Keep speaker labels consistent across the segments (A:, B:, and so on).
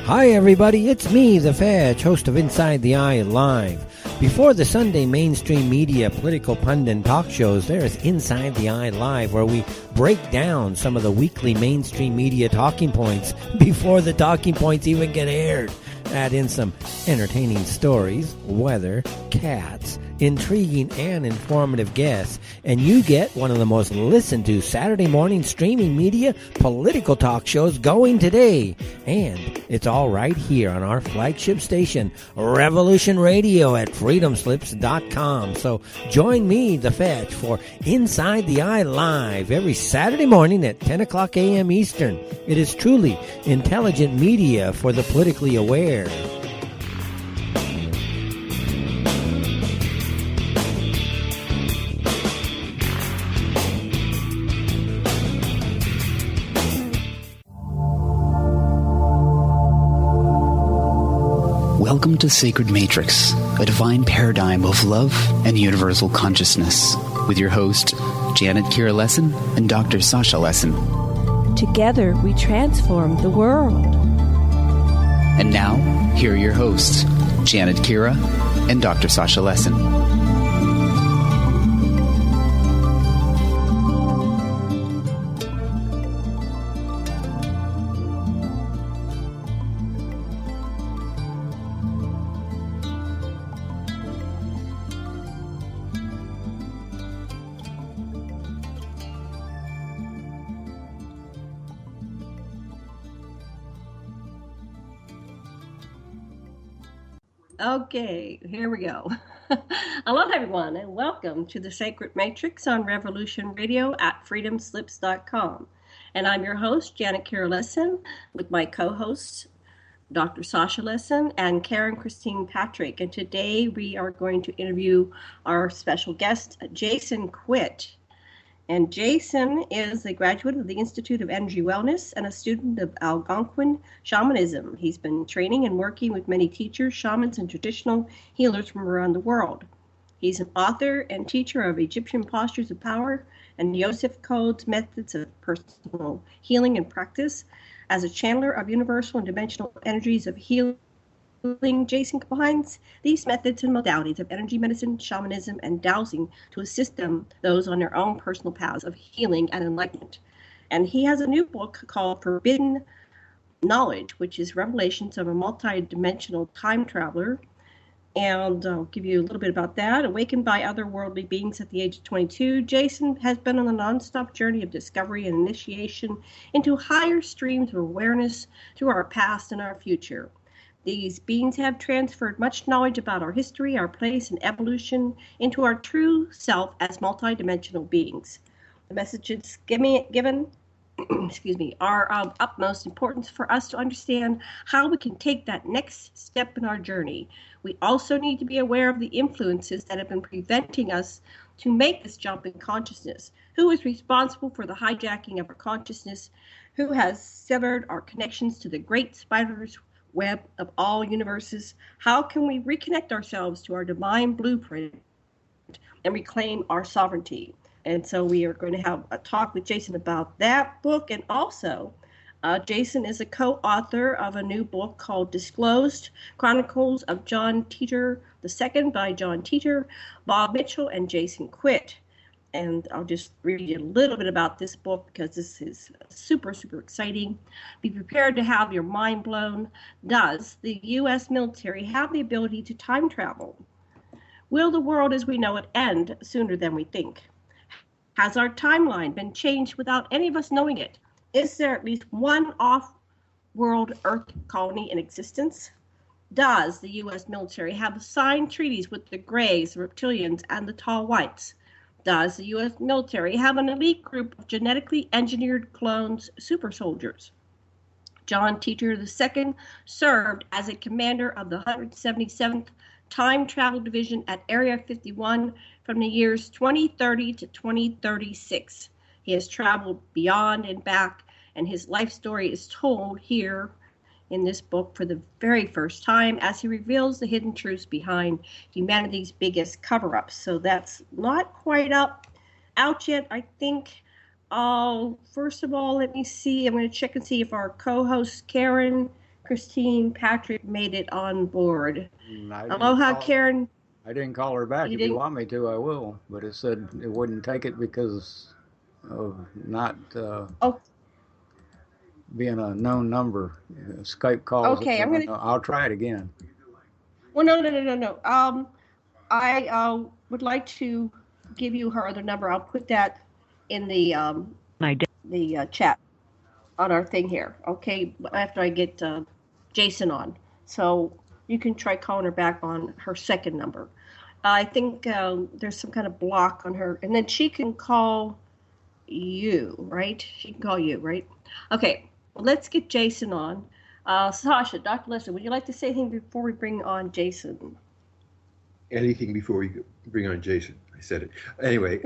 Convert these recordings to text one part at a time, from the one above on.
A: Hi everybody, it's me, the Fetch, host of Inside the Eye Live. Before the Sunday mainstream media political pundit talk shows, there is Inside the Eye Live, where we break down some of the weekly mainstream media talking points before the talking points even get aired. Add in some entertaining stories, weather, cats, intriguing and informative guests, and you get one of the most listened to Saturday morning streaming media political talk shows going today. And it's all right here on our flagship station, Revolution Radio at freedomslips.com. So join me, the Fetch, for Inside the Eye Live every Saturday morning at 10 o'clock a.m. Eastern. It is truly intelligent media for the politically aware.
B: Welcome to Sacred Matrix, a divine paradigm of love and universal consciousness, with your host, Janet Kira Lessin and Dr. Sasha Lessin.
C: Together we transform the world.
B: And now, here are your hosts, Janet Kira and Dr. Sasha Lessin.
D: Okay, here we go. Hello, everyone, and welcome to the Sacred Matrix on Revolution Radio at freedomslips.com. And I'm your host, Janet Kira Lessin, with my co-hosts, Dr. Sasha Lessin and Karen Christine Patrick. And today we are going to interview our special guest, Jason Quitt. And Jason is a graduate of the Institute of Energy Wellness and a student of Algonquin Shamanism. He's been training and working with many teachers, shamans, and traditional healers from around the world. He's an author and teacher of Egyptian Postures of Power and Yosef Codes, Methods of Personal Healing and Practice. As a channeler of universal and dimensional energies of healing, Jason combines these methods and modalities of energy medicine, shamanism, and dowsing to assist those on their own personal paths of healing and enlightenment. And he has a new book called Forbidden Knowledge, which is revelations of a multidimensional time traveler. And I'll give you a little bit about that. Awakened by otherworldly beings at the age of 22, Jason has been on a nonstop journey of discovery and initiation into higher streams of awareness through our past and our future. These beings have transferred much knowledge about our history, our place, and evolution into our true self as multidimensional beings. The messages given are of utmost importance for us to understand how we can take that next step in our journey. We also need to be aware of the influences that have been preventing us to make this jump in consciousness. Who is responsible for the hijacking of our consciousness? Who has severed our connections to the great spider's web of all universes? How can we reconnect ourselves to our divine blueprint and reclaim our sovereignty? And so we are going to have a talk with Jason about that book. And also, Jason is a co-author of a new book called Disclosed, Chronicles of John Teeter II by John Teeter, Bob Mitchell, and Jason Quitt. And I'll just read you a little bit about this book because this is super, super exciting. Be prepared to have your mind blown. Does the U.S. military have the ability to time travel? Will the world as we know it end sooner than we think? Has our timeline been changed without any of us knowing it? Is there at least one off-world Earth colony in existence? Does the U.S. military have signed treaties with the Greys, the Reptilians, and the Tall Whites? Does the U.S. military have an elite group of genetically engineered clones, super soldiers? John Teeter II served as a commander of the 177th Time Travel Division at Area 51 from the years 2030 to 2036. He has traveled beyond and back, and his life story is told here in this book for the very first time as he reveals the hidden truths behind humanity's biggest cover-ups. So that's not quite out yet, I think. First of all, let me see. I'm going to check and see if our co-host Karen Christine Patrick made it on board.
E: I
D: Aloha, Karen.
E: I didn't call her back.
D: You
E: If
D: didn't?
E: you want me to, I will. But it said it wouldn't take it because of not
D: Oh,
E: being a known number. Skype calls.
D: okay.
E: I'll try it again.
D: Well, no. I would like to give you her other number. I'll put that in the chat on our thing here. Okay, after I get Jason on, so you can try calling her back on her second number. I think there's some kind of block on her, and then she can call you, right? She can call you, right? Okay, well, let's get Jason on. Sasha, Dr. Lessin, would you like to say anything before we bring on Jason?
F: Anything before we bring on Jason. I said it. Anyway,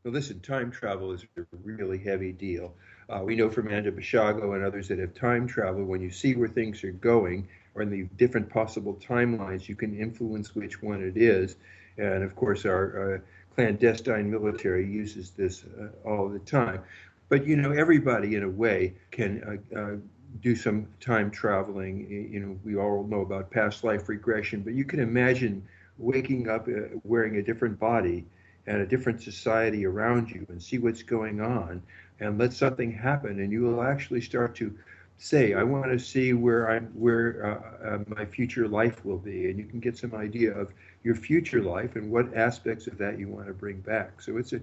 F: listen, time travel is a really heavy deal. We know from Andrew Bashago and others that have time travel, when you see where things are going or in the different possible timelines, you can influence which one it is. And of course, our clandestine military uses this all the time. But, you know, everybody in a way can do some time traveling. You know, we all know about past life regression, but you can imagine waking up wearing a different body and a different society around you and see what's going on and let something happen, and you will actually start to say, I want to see where my future life will be, and you can get some idea of your future life and what aspects of that you want to bring back. So it's a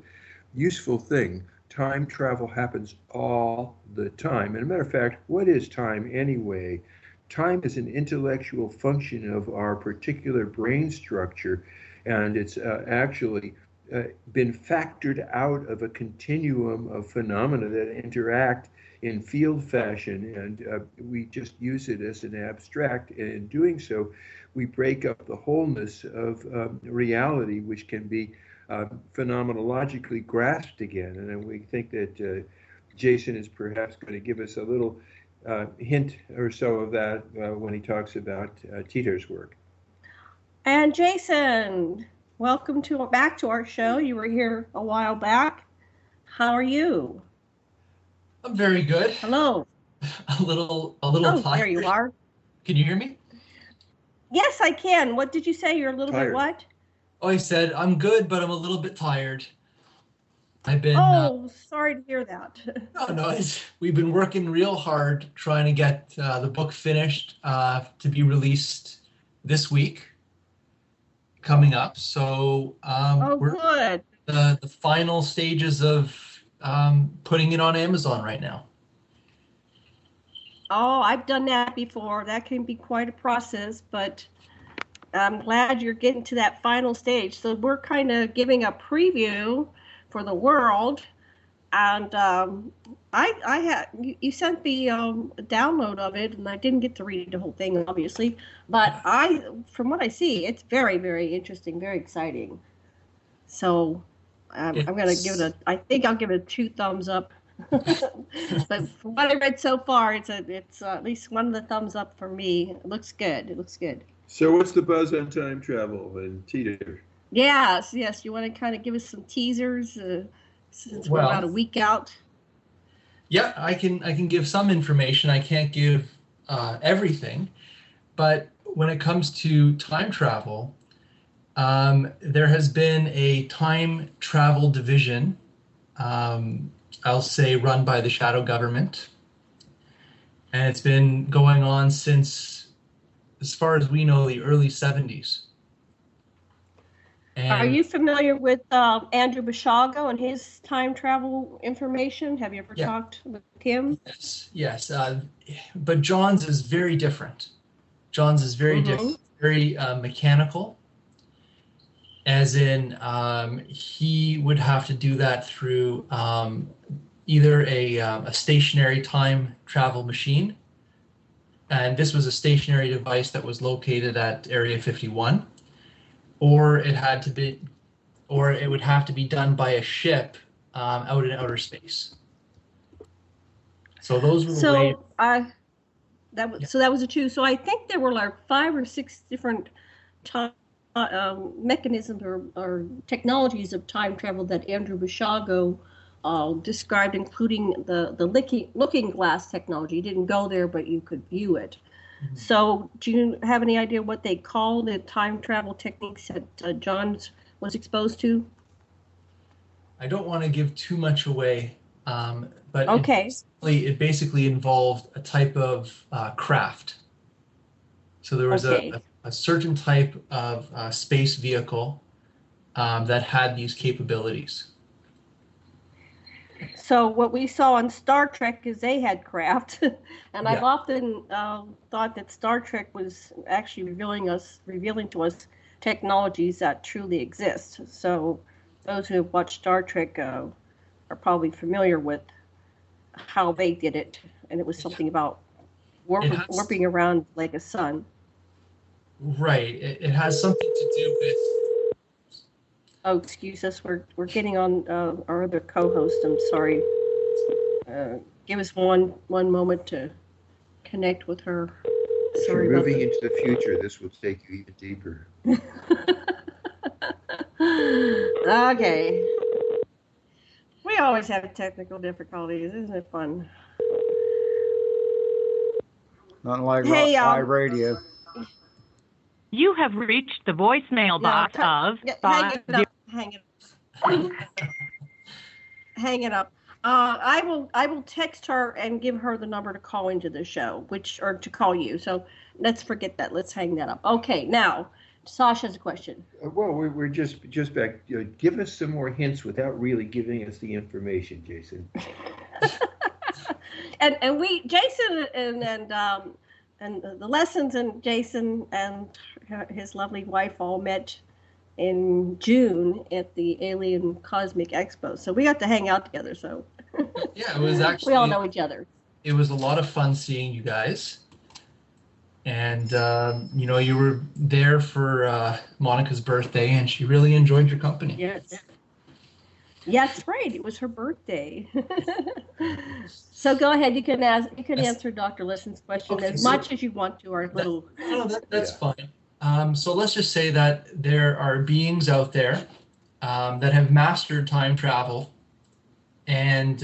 F: useful thing. Time travel happens all the time. And a matter of fact, what is time anyway? Time is an intellectual function of our particular brain structure, and it's actually been factored out of a continuum of phenomena that interact in field fashion, and we just use it as an abstract. And in doing so, we break up the wholeness of reality, which can be phenomenologically grasped again. And we think that Jason is perhaps going to give us a little hint or so of that when he talks about Tito's work.
D: And Jason, welcome back to our show. You were here a while back. How are you?
G: I'm very good.
D: Hello.
G: A little
D: Oh,
G: tired.
D: there you are.
G: Can you hear me?
D: Yes, I can. What did you say? You're a little
F: Tired.
D: bit what?
G: Oh, I said I'm good, but I'm a little bit tired. I've been.
D: Sorry to hear that.
G: No. We've been working real hard trying to get the book finished to be released this week, coming up. So we're
D: good.
G: The final stages of putting it on Amazon right now.
D: Oh, I've done that before. That can be quite a process, but I'm glad you're getting to that final stage. So we're kind of giving a preview for the world, and you sent me a download of it, and I didn't get to read the whole thing, obviously, but from what I see, it's very, very interesting, very exciting. So I'm going to give it I think I'll give it 2 thumbs up. But from what I read so far, it's at least one of the thumbs up for me. It looks good.
F: So what's the buzz on time travel and Tito?
D: Yes. You want to kind of give us some teasers since we're about a week out?
G: Yeah, I can give some information. I can't give everything, but when it comes to time travel, there has been a time travel division, I'll say run by the shadow government, and it's been going on since, as far as we know, the early 70s. And
D: are you familiar with Andrew Bashago and his time travel information? Have you ever talked with him?
G: Yes. But John's is very different. John's is very different, very mechanical, as in he would have to do that through either a stationary time travel machine, and this was a stationary device that was located at Area 51, or it would have to be done by a ship out in outer space. So those were the ways.
D: So that was a 2. So I think there were like 5 or 6 different time mechanisms or technologies of time travel that Andrew Bashago described, including the looking glass technology. You didn't go there, but you could view it. Mm-hmm. So do you have any idea what they call the time travel techniques that John was exposed to?
G: I don't want to give too much away, but
D: okay.
G: it basically involved a type of craft. So there was a certain type of space vehicle that had these capabilities.
D: So what we saw on Star Trek is they had craft, and I've often thought that Star Trek was actually revealing to us technologies that truly exist. So those who have watched Star Trek are probably familiar with how they did it, and it was something about warping around like a sun.
G: Right. It has something to do with.
D: Oh, excuse us. We're getting on our other co-host. I'm sorry. Give us one moment to connect with her. Sorry.
F: If you're moving into the future, this will take you even deeper.
D: Okay. We always have technical difficulties. Isn't it fun?
E: Not like iRadio.
H: You have reached the voicemail box of
D: Hang it up. I will text her and give her the number to call into the show, or to call you. So let's forget that. Let's hang that up. Okay, now Sasha's question.
F: Well, we're just back. Give us some more hints without really giving us the information, Jason.
D: and Jason and the Lessons and Jason and his lovely wife all met in June at the Alien Cosmic Expo. So we got to hang out together. So
G: yeah, it was actually
D: we all know each other.
G: It was a lot of fun seeing you guys. And, you were there for Monica's birthday, and she really enjoyed your company.
D: Yes. Yes, right. It was her birthday. So go ahead. You can answer Dr. Lesson's question as much as you want to.
G: That's fine. So let's just say that there are beings out there that have mastered time travel, and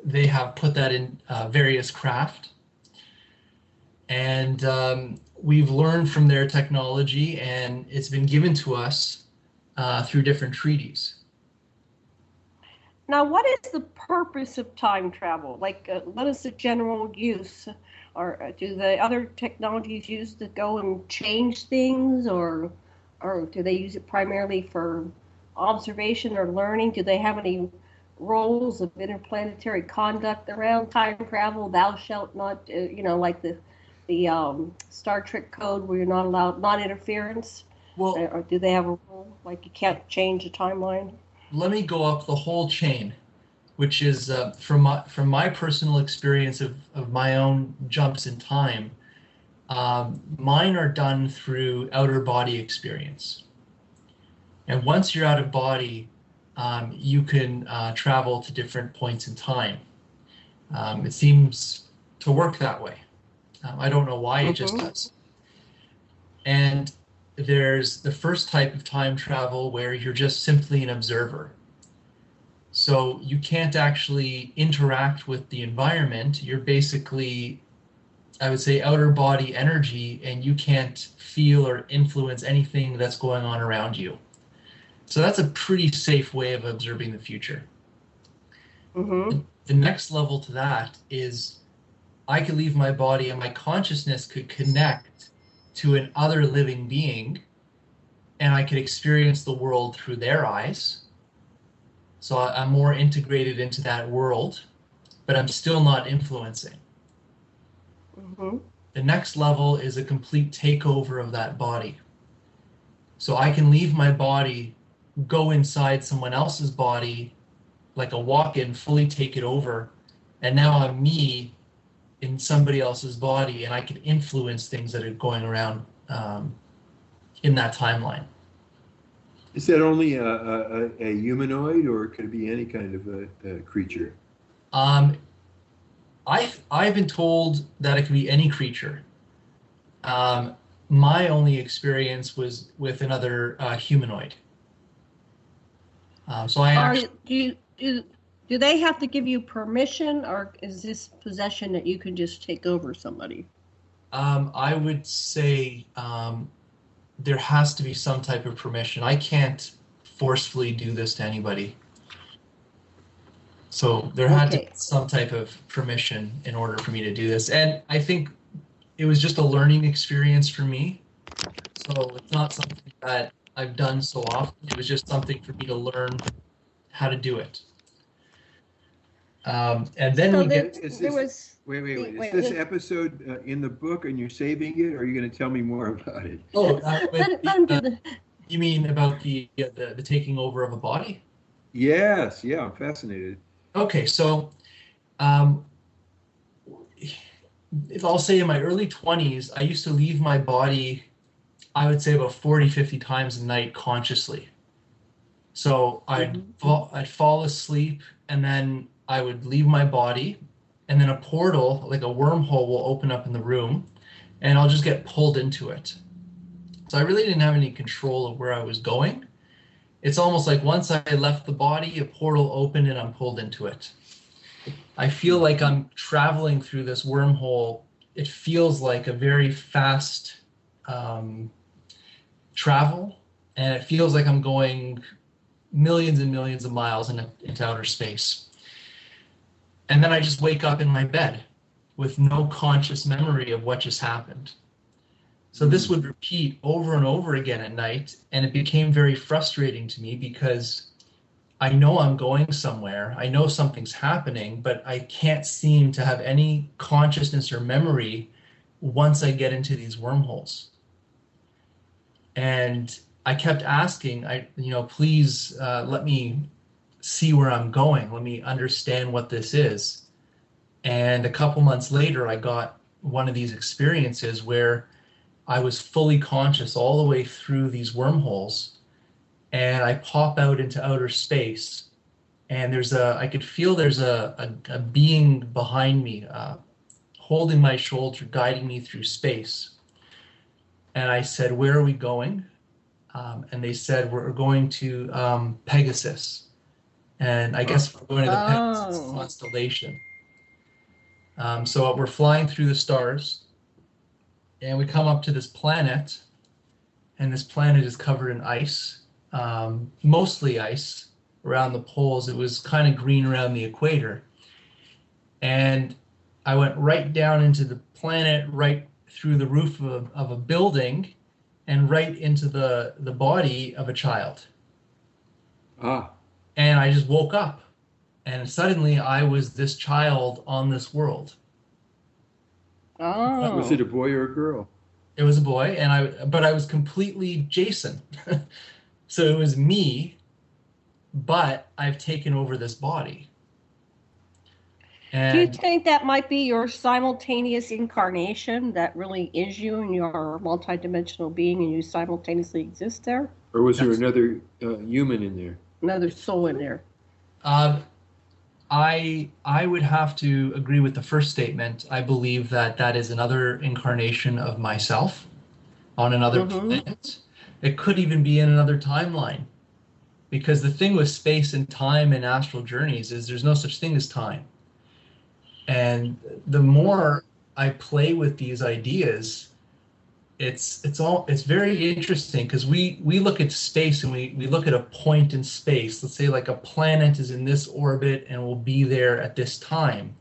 G: they have put that in various craft. And we've learned from their technology, and it's been given to us through different treaties.
D: Now, what is the purpose of time travel? Like, what is the general use? Or do the other technologies use to go and change things, or do they use it primarily for observation or learning? Do they have any rules of interplanetary conduct around time travel? Thou shalt not, like the Star Trek code where you're not allowed non-interference?
G: Well,
D: or do they have a rule like you can't change the timeline?
G: Let me go up the whole chain, which is from my personal experience of my own jumps in time. Mine are done through outer body experience. And once you're out of body, you can travel to different points in time. It seems to work that way. I don't know why, it just does. And there's the first type of time travel where you're just simply an observer. So you can't actually interact with the environment. You're basically, I would say, outer body energy, and you can't feel or influence anything that's going on around you. So that's a pretty safe way of observing the future. Mm-hmm. The next level to that is I could leave my body and my consciousness could connect to an other living being, and I could experience the world through their eyes. So I'm more integrated into that world, but I'm still not influencing. Mm-hmm. The next level is a complete takeover of that body. So I can leave my body, go inside someone else's body, like a walk-in, fully take it over, and now I'm me in somebody else's body, and I can influence things that are going around in that timeline.
F: Is that only a humanoid, or could it be any kind of a creature?
G: I've been told that it could be any creature. My only experience was with another humanoid. So I
D: do Do they have to give you permission, or is this possession that you can just take over somebody?
G: I would say there has to be some type of permission. I can't forcefully do this to anybody. So there had to be some type of permission in order for me to do this. And I think it was just a learning experience for me. So it's not something that I've done so often. It was just something for me to learn how to do it. And then
D: So
G: we
D: there-
G: get...
F: Is
D: there
F: this,
D: was-
F: wait.
D: wait,
F: Is this
D: wait.
F: episode in the book and you're saving it, or are you going to tell me more about it?
G: Oh,
D: Let him do the.
G: you mean about the taking over of a body?
F: Yes, yeah, I'm fascinated.
G: Okay, so if I'll say in my early 20s, I used to leave my body, I would say about 40, 50 times a night consciously. So I'd fall asleep, and then I would leave my body, and then a portal, like a wormhole, will open up in the room, and I'll just get pulled into it. So I really didn't have any control of where I was going. It's almost like once I left the body, a portal opened and I'm pulled into it. I feel like I'm traveling through this wormhole. It feels like a very fast travel, and it feels like I'm going millions and millions of miles into outer space. And then I just wake up in my bed with no conscious memory of what just happened. So this would repeat over and over again at night, and it became very frustrating to me because I know I'm going somewhere, I know something's happening, but I can't seem to have any consciousness or memory once I get into these wormholes. And I kept asking, please let me see where I'm going, let me understand what this is. And a couple months later, I got one of these experiences where I was fully conscious all the way through these wormholes, and I pop out into outer space, and I could feel there's a being behind me, holding my shoulder, guiding me through space. And I said, "Where are we going?" And they said, "We're going to Pegasus." And I guess we're going to the Pegasus constellation. So we're flying through the stars, and we come up to this planet, and this planet is covered in ice, mostly ice around the poles. It was kind of green around the equator. And I went right down into the planet, right through the roof of a building, and right into the body of a child. And I just woke up, and suddenly I was this child on this world.
D: Oh.
F: Was it a boy or a girl?
G: It was a boy, but I was completely Jason. So it was me, but I've taken over this body. And
D: do you think that might be your simultaneous incarnation that really is you, and you're a multidimensional being and you simultaneously exist there?
F: Or was there another human in there?
D: Another soul in there?
G: I would have to agree with the first statement. I believe that is another incarnation of myself on another planet. It could even be in another timeline. Because the thing with space and time and astral journeys is there's no such thing as time. And the more I play with these ideas, it's very interesting, because we look at space and we look at a point in space. Let's say like a planet is in this orbit and will be there at this time.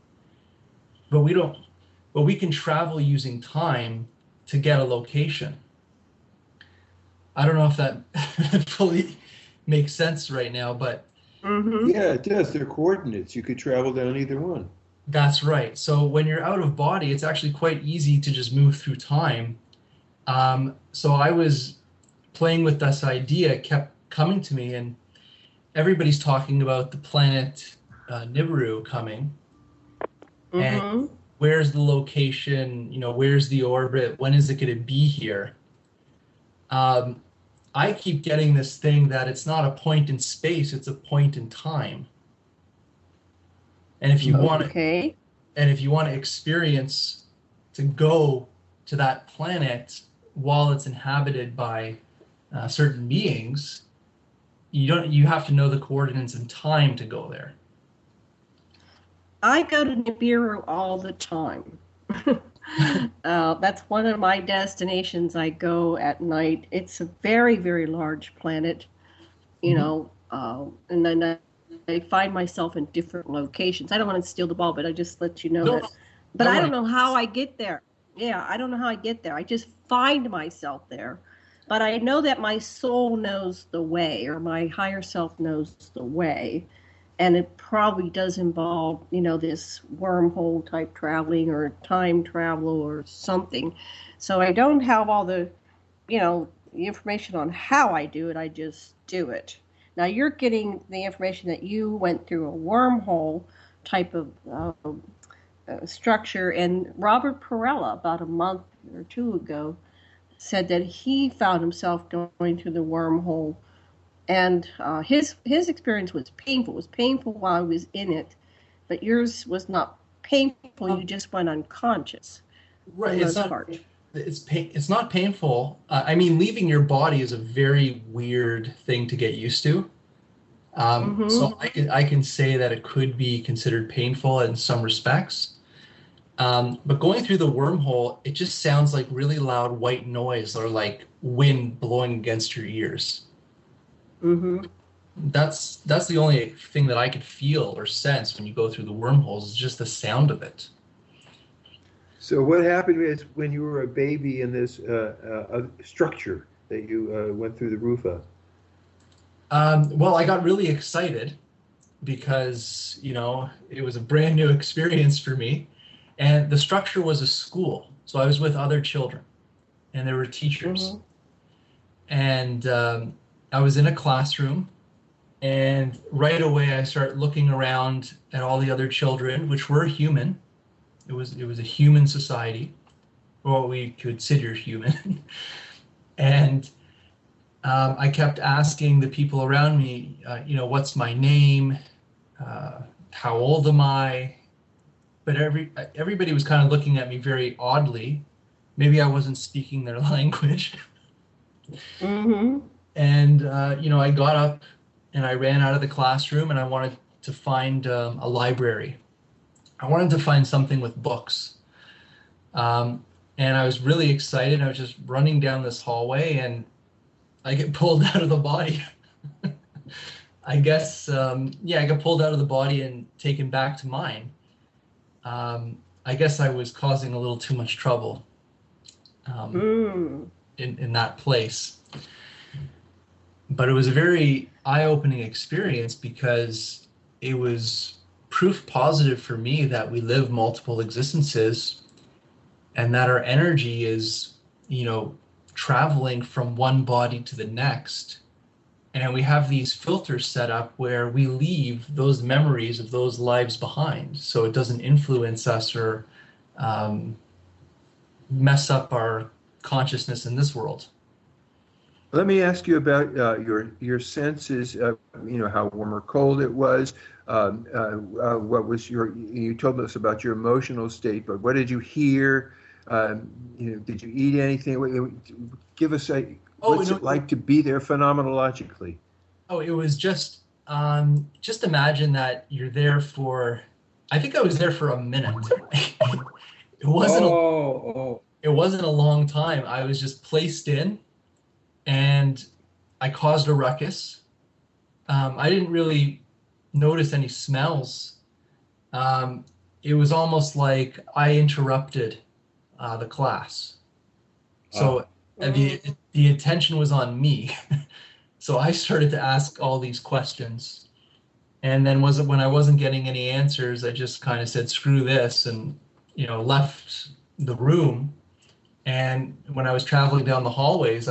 G: But we can travel using time to get a location. I don't know if that fully makes sense right now, but
F: yeah, it does. They're coordinates. You could travel down either one.
G: That's right. So when you're out of body, it's actually quite easy to just move through time. So I was playing with this idea, kept coming to me, and everybody's talking about the planet Nibiru coming. And where's the location? Where's the orbit? When is it going to be here? I keep getting this thing that it's not a point in space, it's a point in time. And if you want to experience to go to that planet while it's inhabited by certain beings, you have to know the coordinates and time to go there.
D: I go to Nibiru all the time. That's one of my destinations. I go at night. It's a very, very large planet, you know, and then I find myself in different locations. I don't want to steal the ball, but I just let you know that. But I don't know how I get there. Yeah, I don't know how I get there. I just find myself there. But I know that my soul knows the way, or my higher self knows the way. And it probably does involve, you know, this wormhole type traveling or time travel or something. So I don't have all the, you know, the information on how I do it. I just do it. Now you're getting the information that you went through a wormhole type of structure. And Robert Perella, about a month or two ago, said that he found himself going through the wormhole. And his experience was painful. It was painful while I was in it, but yours was not painful. You just went unconscious.
G: Right. It's not painful. I mean, leaving your body is a very weird thing to get used to. So I can say that it could be considered painful in some respects. But going through the wormhole, it just sounds like really loud white noise or like wind blowing against your ears. That's the only thing that I could feel or sense when you go through the wormholes, is just the sound of it.
F: So what happened is when you were a baby in this structure that you went through the roof of?
G: Well, I got really excited because, you know, it was a brand new experience for me. And the structure was a school. So I was with other children and there were teachers. And I was in a classroom, and right away I started looking around at all the other children, which were human. It was a human society, or what we consider human. And I kept asking the people around me, you know, what's my name? How old am I? But everybody was kind of looking at me very oddly. Maybe I wasn't speaking their language. And, you know, I got up and I ran out of the classroom, and I wanted to find a library. I wanted to find something with books. And I was really excited. I was just running down this hallway, and I get pulled out of the body. I guess, I got pulled out of the body and taken back to mine. I guess I was causing a little too much trouble in that place. But it was a very eye-opening experience because it was proof positive for me that we live multiple existences and that our energy is, you know, traveling from one body to the next. And we have these filters set up where we leave those memories of those lives behind, so it doesn't influence us or mess up our consciousness in this world.
F: Let me ask you about your senses. You know, how warm or cold it was. What was you told us about your emotional state, but what did you hear? You know, did you eat anything? Give us what's it like to be there phenomenologically? Oh, it was just imagine that you're there for. I think I was there for a minute. It wasn't. It wasn't a long time. I was just placed in. And I caused a ruckus. I didn't really notice any smells. It was almost like I interrupted the class. So the attention was on me. So I started to ask all these questions. And then when I wasn't getting any answers, I just kind of said, screw this, and, you know, left the room. And when I was traveling down the hallways,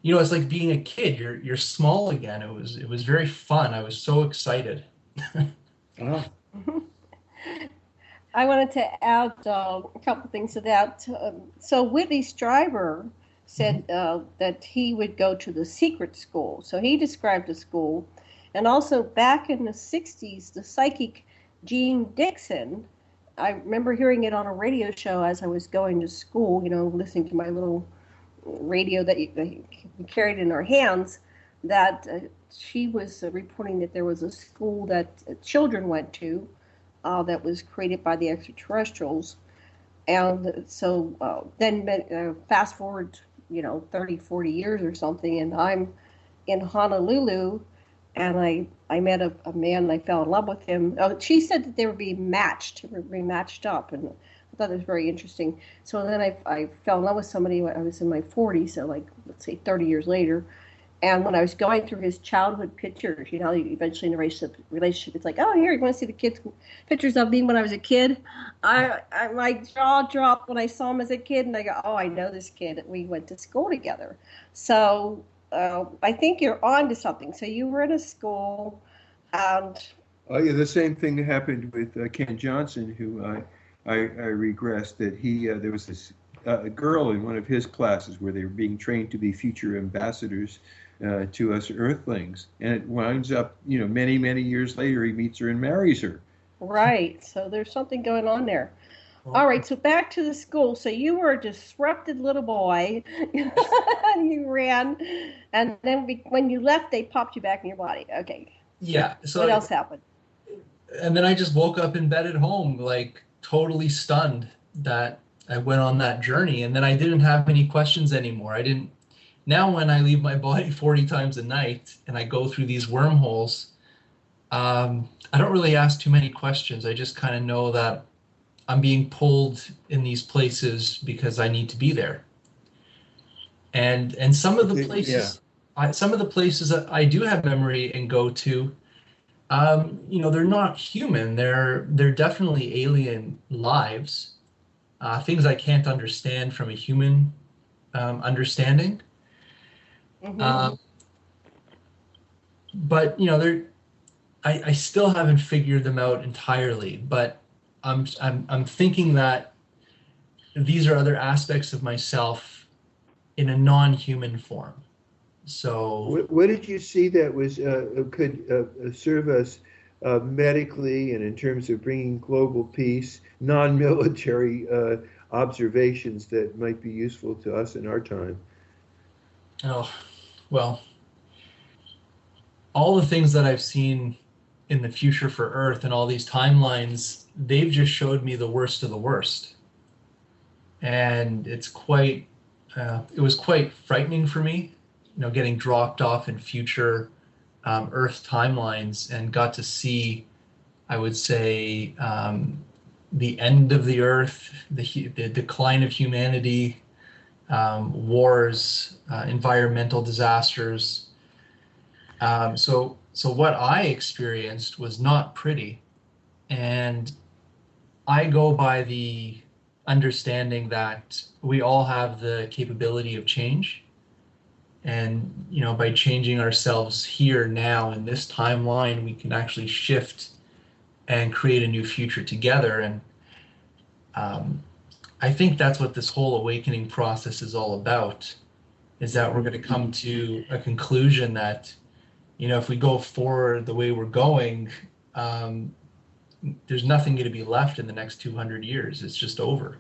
F: you know, it's like being a kid. You're small again. It was very fun. I was so excited.
D: I wanted to add a couple things to that. So Whitley Strieber said that he would go to the secret school. So he described the school. And also back in the 60s, the psychic Jean Dixon, I remember hearing it on a radio show as I was going to school, you know, listening to my little radio that you carried in our hands, that she was reporting that there was a school that children went to that was created by the extraterrestrials. And so then fast forward, 30, 40 years or something, and I'm in Honolulu, and I met a man, and I fell in love with him. She said that they were being rematched up, and I thought it was very interesting. So then I fell in love with somebody when I was in my 40s, so like, let's say 30 years later. And when I was going through his childhood pictures, eventually in a relationship, it's like, oh, here, you want to see the kids' pictures of me when I was a kid? My jaw dropped when I saw him as a kid, and I go, oh, I know this kid. We went to school together. So I think you're on to something. So you were in a school, and...
F: Oh, yeah, the same thing happened with Ken Johnson, who I regressed, that there was this girl in one of his classes where they were being trained to be future ambassadors to us Earthlings, and it winds up, many, many years later, he meets her and marries her.
D: Right. So there's something going on there. All right. So back to the school. So you were a disrupted little boy, and you ran, and then when you left, they popped you back in your body. Okay.
G: Yeah. So
D: what else happened? And
G: then I just woke up in bed at home, like totally stunned that I went on that journey, and then I didn't have any questions anymore. Now when I leave my body 40 times a night and I go through these wormholes, I don't really ask too many questions. I just kind of know that I'm being pulled in these places because I need to be there. And some of the places, some of the places that I do have memory and go to, they're not human. They're definitely alien lives, things I can't understand from a human understanding. Mm-hmm. But I still haven't figured them out entirely. But I'm thinking that these are other aspects of myself in a non-human form. So,
F: what did you see that was could serve us medically and in terms of bringing global peace, non-military observations that might be useful to us in our time?
G: Oh, well, all the things that I've seen in the future for Earth and all these timelines, they've just showed me the worst of the worst. And it was quite frightening for me, getting dropped off in future Earth timelines and got to see, I would say, the end of the Earth, the decline of humanity, wars, environmental disasters. So what I experienced was not pretty. And I go by the understanding that we all have the capability of change. And, by changing ourselves here now in this timeline, we can actually shift and create a new future together. And I think that's what this whole awakening process is all about, is that we're going to come to a conclusion that, if we go forward the way we're going, there's nothing going to be left in the next 200 years. It's just over.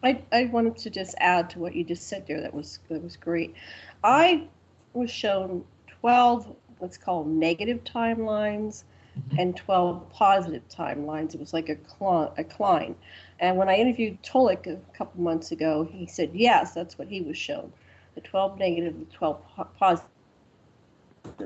D: I wanted to just add to what you just said there. That was great. I was shown 12 what's called negative timelines, mm-hmm. and 12 positive timelines. It was like a climb. And when I interviewed Tolik a couple months ago, he said, yes, that's what he was shown, the 12 negative, the 12 positive.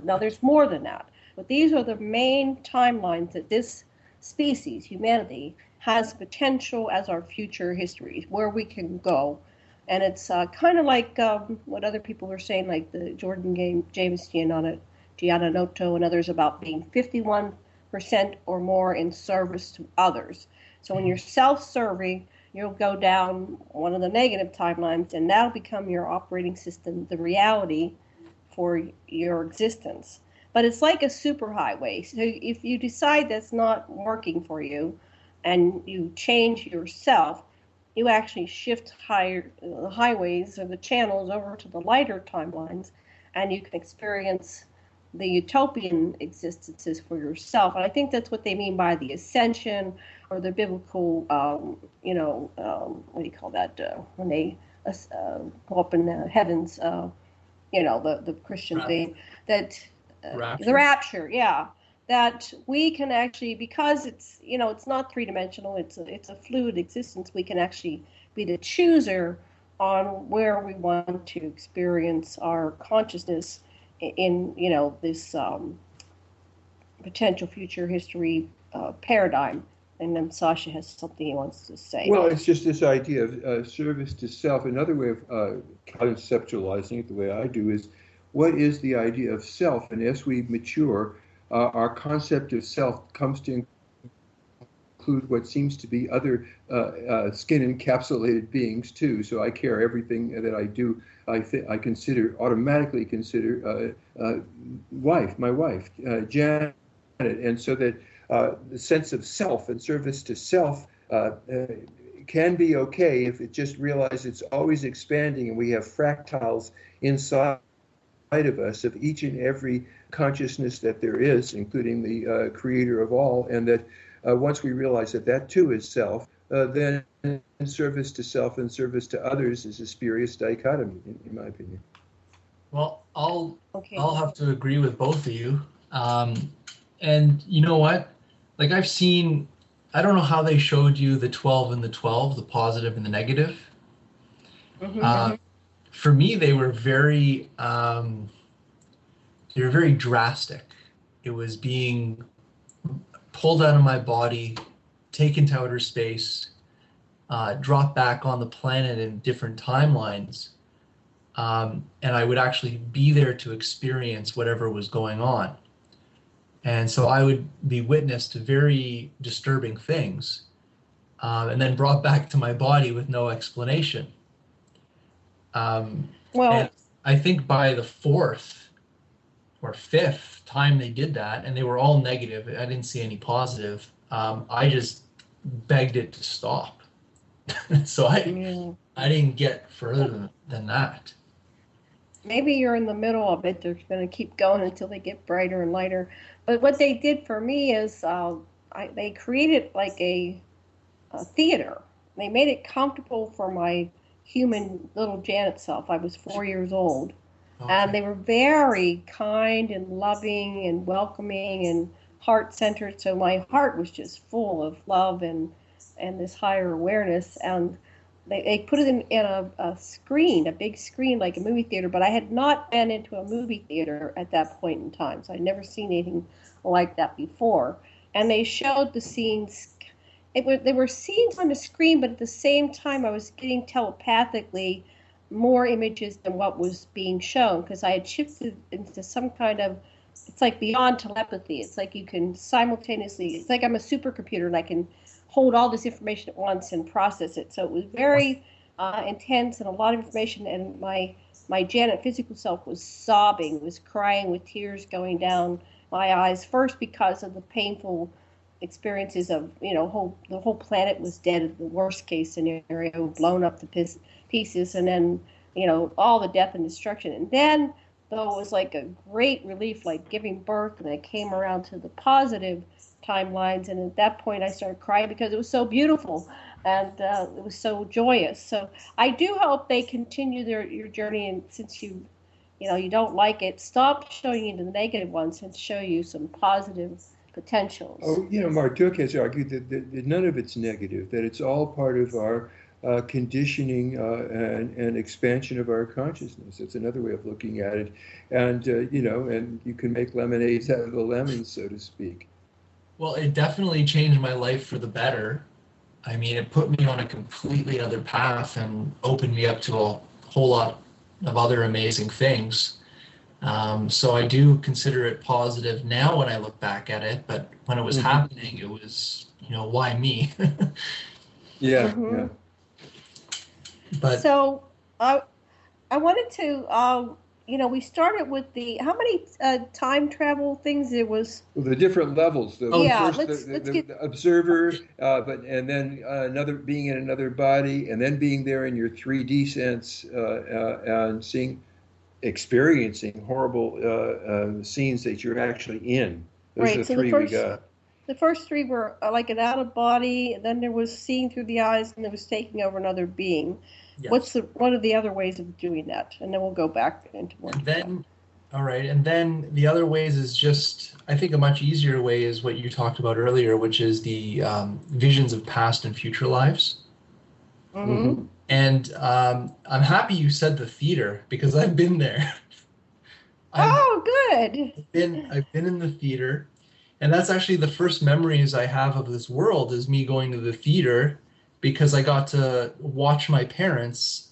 D: Now, there's more than that. But these are the main timelines that this species, humanity, has potential as our future history, where we can go. And it's kind of like what other people were saying, like the James Giannotto and others, about being 51% or more in service to others. So when you're self-serving, you'll go down one of the negative timelines, and that'll become your operating system, the reality for your existence. But it's like a superhighway. So if you decide that's not working for you and you change yourself, you actually shift the highways or the channels over to the lighter timelines, and you can experience the utopian existences for yourself. And I think that's what they mean by the ascension, or the biblical, what do you call that, when they go up in the heavens, the Christian thing, that the rapture, yeah. that we can actually, because it's, it's not three-dimensional, it's a fluid existence, we can actually be the chooser on where we want to experience our consciousness in, this potential future history paradigm. And then Sasha has something he wants to say.
F: Well, it's just this idea of service to self. Another way of conceptualizing it, the way I do, is what is the idea of self? And as we mature, our concept of self comes to include what seems to be other skin-encapsulated beings too. So I care everything that I do. I automatically consider my wife, Janet, and so that the sense of self and service to self can be okay if it just realizes it's always expanding, and we have fractals inside of us of each and every consciousness that there is, including the creator of all, and that once we realize that that too is self, then service to self and service to others is a spurious dichotomy, in my opinion.
G: Well, I'll have to agree with both of you. And you know what? Like I've seen, I don't know how they showed you the 12 and the 12, the positive and the negative. Mm-hmm. For me, they were very drastic. It was being pulled out of my body, taken to outer space, dropped back on the planet in different timelines. And I would actually be there to experience whatever was going on. And so I would be witness to very disturbing things, and then brought back to my body with no explanation. And I think by the fourth or fifth time they did that, and they were all negative, I didn't see any positive, I just begged it to stop. So I didn't get further than that.
D: Maybe you're in the middle of it. They're going to keep going until they get brighter and lighter. But what they did for me is they created like a theater. They made it comfortable for my human little Janet self. I was 4 years old. Okay. And they were very kind and loving and welcoming and heart-centered. So my heart was just full of love and this higher awareness. And they put it in a screen, a big screen like a movie theater, but I had not been into a movie theater at that point in time, so I'd never seen anything like that before. And they showed the scenes. There were scenes on the screen, but at the same time I was getting telepathically more images than what was being shown, because I had shifted into some kind of, it's like beyond telepathy. It's like you can simultaneously, it's like I'm a supercomputer and I can hold all this information at once and process it. So it was very intense and a lot of information, and my Janet physical self was sobbing, was crying with tears going down my eyes, first because of the painful experiences of, the whole planet was dead in the worst case scenario, blown up to pieces, and then, all the death and destruction. And then, though, it was like a great relief, like giving birth, and I came around to the positive timelines, and at that point I started crying because it was so beautiful and it was so joyous. So I do hope they continue your journey, and since you don't like it, stop showing you the negative ones and show you some positive potentials.
F: Oh, Marduk has argued that none of it's negative, that it's all part of our conditioning and expansion of our consciousness. It's another way of looking at it, and and you can make lemonades out of the lemons, so to speak.
G: Well, it definitely changed my life for the better. I mean, it put me on a completely other path and opened me up to a whole lot of other amazing things. So I do consider it positive now when I look back at it, but when it was happening, it was, why me?
F: Yeah,
D: mm-hmm.
F: Yeah.
D: But so I wanted to, we started with how many time travel things there was?
F: Well, the different levels.
D: Let's
F: get the observer, and then being in another body, and then being there in your 3D sense, and experiencing horrible scenes that you're actually in. Those are the three we got.
D: The first three were like an out of body, and then there was seeing through the eyes, and there was taking over another being. Yes. What are the other ways of doing that? And then we'll go back into more.
G: Then All right. And then the other ways is just, I think a much easier way is what you talked about earlier, which is the visions of past and future lives.
D: Mm-hmm.
G: And I'm happy you said the theater because I've been there.
D: Good.
G: I've been in the theater, and that's actually the first memories I have of this world is me going to the theater because I got to watch my parents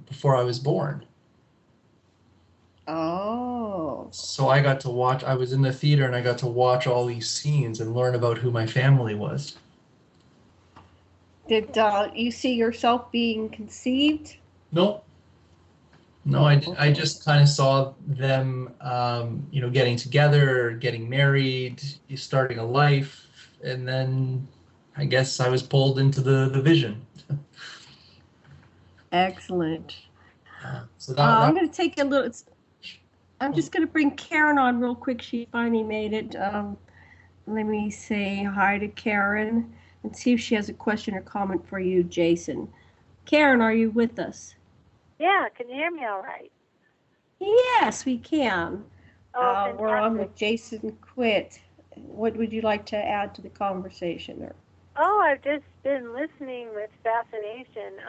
G: before I was born.
D: Oh.
G: So I got to watch, I was in the theater and I got to watch all these scenes and learn about who my family was.
D: Did you see yourself being conceived?
G: Nope. No, I just kind of saw them, getting together, getting married, starting a life, and then I guess I was pulled into the vision.
D: Excellent.
G: So
D: I'm going to take a little. I'm just going to bring Karen on real quick. She finally made it. Let me say hi to Karen and see if she has a question or comment for you, Jason. Karen, are you with us?
I: Yeah, can you hear me all right?
D: Yes, we can.
I: Oh,
D: we're on with Jason Quitt. What would you like to add to the conversation there?
I: Oh, I've just been listening with fascination.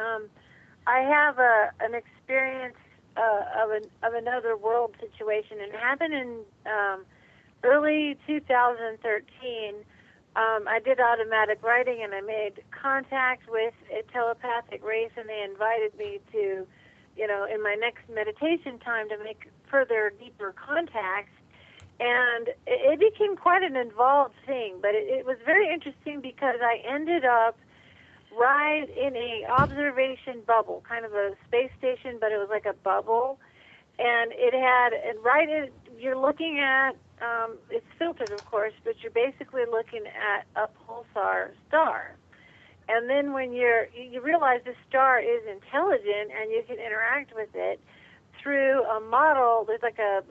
I: I have an experience of another world situation, and it happened in early 2013. I did automatic writing, and I made contact with a telepathic race, and they invited me to, in my next meditation time to make further, deeper contacts. And it became quite an involved thing, but it was very interesting because I ended up right in a observation bubble, kind of a space station, but it was like a bubble. And it had, you're looking at, it's filtered, of course, but you're basically looking at a pulsar star. And then when you realize the star is intelligent and you can interact with it through a model. There's like a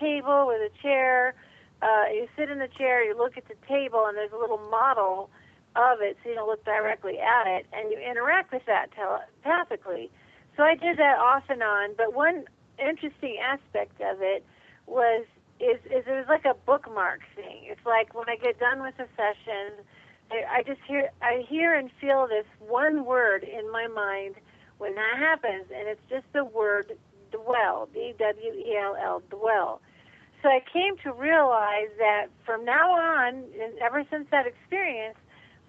I: table with a chair. You sit in the chair, you look at the table, and there's a little model of it, so you don't look directly at it, and you interact with that telepathically. So I did that off and on, but one interesting aspect of it is it was like a bookmark thing. It's like when I get done with a session, I hear and feel this one word in my mind when that happens, and it's just the word dwell, D-W-E-L-L, dwell. So I came to realize that from now on, and ever since that experience,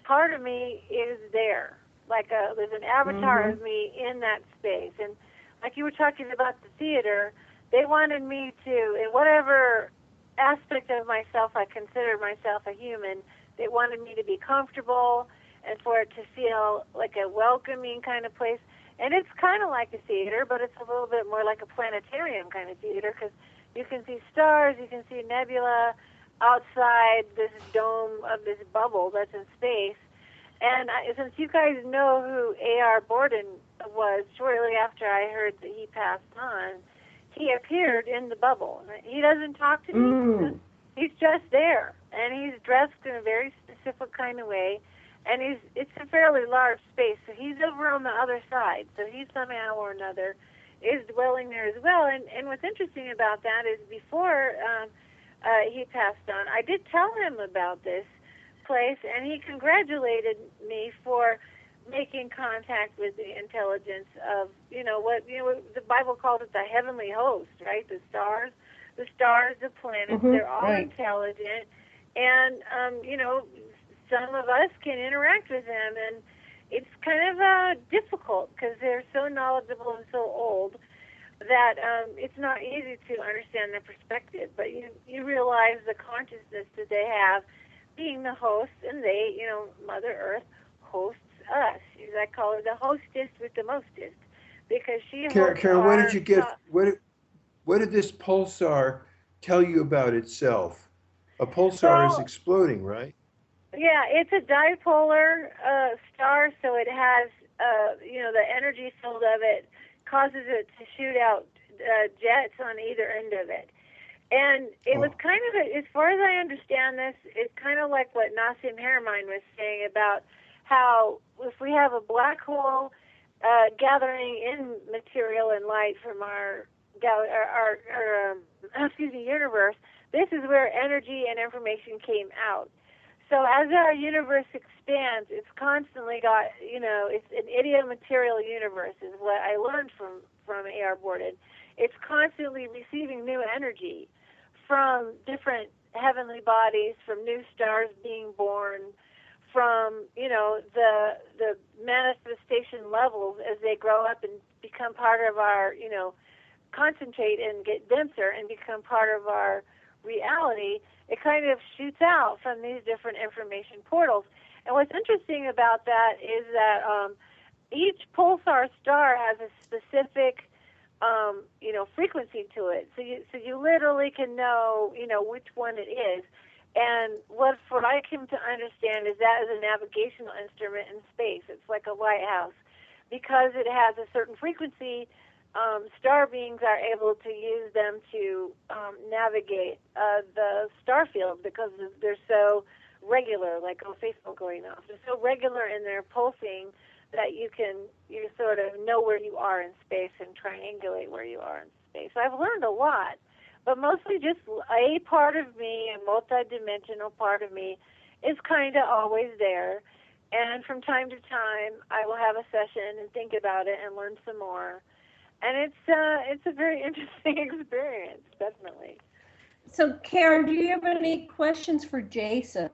I: part of me is there. There's an avatar of me in that space. And like you were talking about the theater, they wanted me to, in whatever aspect of myself I consider myself a human, they wanted me to be comfortable and for it to feel like a welcoming kind of place. And it's kind of like a theater, but it's a little bit more like a planetarium kind of theater because you can see stars, you can see nebula outside this dome of this bubble that's in space. And since you guys know who A.R. Borden was, shortly after I heard that he passed on, he appeared in the bubble. He doesn't talk to me. He's just there. And he's dressed in a very specific kind of way. And it's a fairly large space, so he's over on the other side. So he somehow or another is dwelling there as well. And what's interesting about that is before he passed on, I did tell him about this place, and he congratulated me for making contact with the intelligence of, what the Bible calls it, the heavenly host, right? The stars, the planets, they're all intelligent. And, some of us can interact with them, and it's kind of difficult because they're so knowledgeable and so old that it's not easy to understand their perspective. But you realize the consciousness that they have, being the host, and they, Mother Earth hosts us. I call her the hostess with the mostest because she.
F: Karen, what did you get? What did this pulsar tell you about itself? A pulsar is exploding, right?
I: Yeah, it's a dipolar star, so it has, the energy field of it causes it to shoot out jets on either end of it. And it was kind of, as far as I understand this, it's kind of like what Nassim Haramein was saying about how if we have a black hole gathering in material and light from our universe, this is where energy and information came out. So as our universe expands, it's constantly got, it's an idiomaterial universe is what I learned from A.R. Borden. It's constantly receiving new energy from different heavenly bodies, from new stars being born, from, the manifestation levels as they grow up and become part of our, concentrate and get denser and become part of our reality. It kind of shoots out from these different information portals. And what's interesting about that is that each pulsar star has a specific, frequency to it. So you literally can know, which one it is. And what I came to understand is that is a navigational instrument in space. It's like a lighthouse. Because it has a certain frequency, star beings are able to use them to navigate the star field because they're so regular, like Facebook going off. They're so regular in their pulsing that you sort of know where you are in space and triangulate where you are in space. So I've learned a lot, but mostly just a part of me, a multidimensional part of me, is kind of always there. And from time to time, I will have a session and think about it and learn some more. And it's a very interesting experience, definitely.
D: So, Karen, do you have any questions for Jason?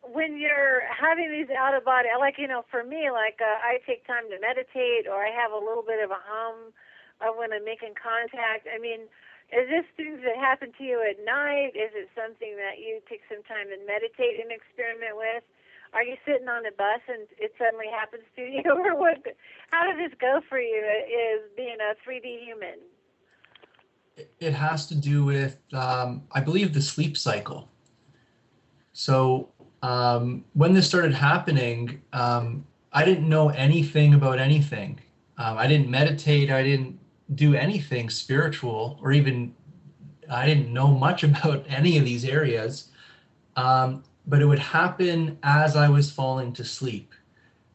I: When you're having these out of body, for me, I take time to meditate, or I have a little bit of a hum when I'm making contact. Is this things that happen to you at night? Is it something that you take some time to meditate and experiment with? Are you sitting on a bus and it suddenly happens to you? Or what? How does this go for you as being a 3D human?
G: It has to do with, I believe, the sleep cycle. So when this started happening, I didn't know anything about anything. I didn't meditate. I didn't do anything spiritual, or even I didn't know much about any of these areas. But it would happen as I was falling to sleep.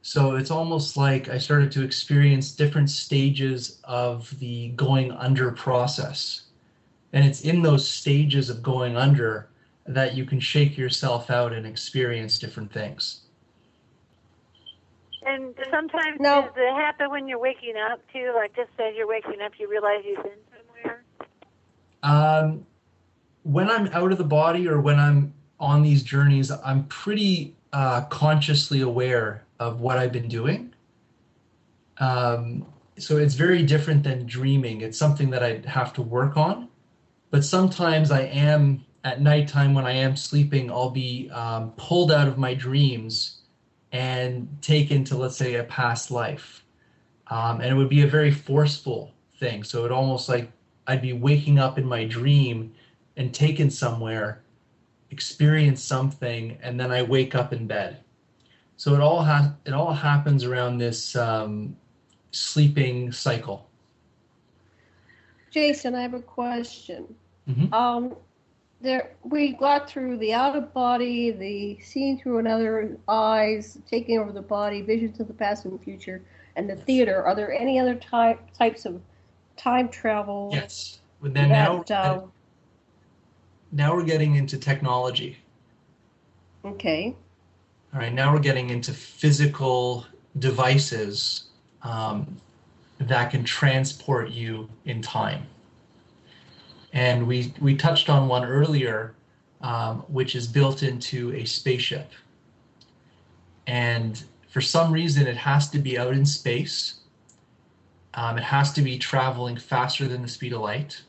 G: So it's almost like I started to experience different stages of the going under process. And it's in those stages of going under that you can shake yourself out and experience different things.
I: And sometimes does it happen when you're waking up too? Like just as you're waking up, you realize you've been somewhere?
G: When I'm out of the body or when I'm on these journeys, I'm pretty consciously aware of what I've been doing. So it's very different than dreaming. It's something that I have to work on. But sometimes I am, at nighttime when I am sleeping, I'll be pulled out of my dreams and taken to, let's say, a past life. And it would be a very forceful thing. So it almost like I'd be waking up in my dream and taken somewhere, experience something, and then I wake up in bed. So it all happens around this sleeping cycle.
D: Jason, I have a question.
G: Mm-hmm.
D: We got through the out of body, the seeing through another eyes, taking over the body, visions of the past and future, and the theater. Are there any other types of time travel?
G: Yes. But then now we're getting into technology.
D: Okay.
G: All right, now we're getting into physical devices that can transport you in time. And we touched on one earlier, which is built into a spaceship. And for some reason, it has to be out in space. It has to be traveling faster than the speed of light.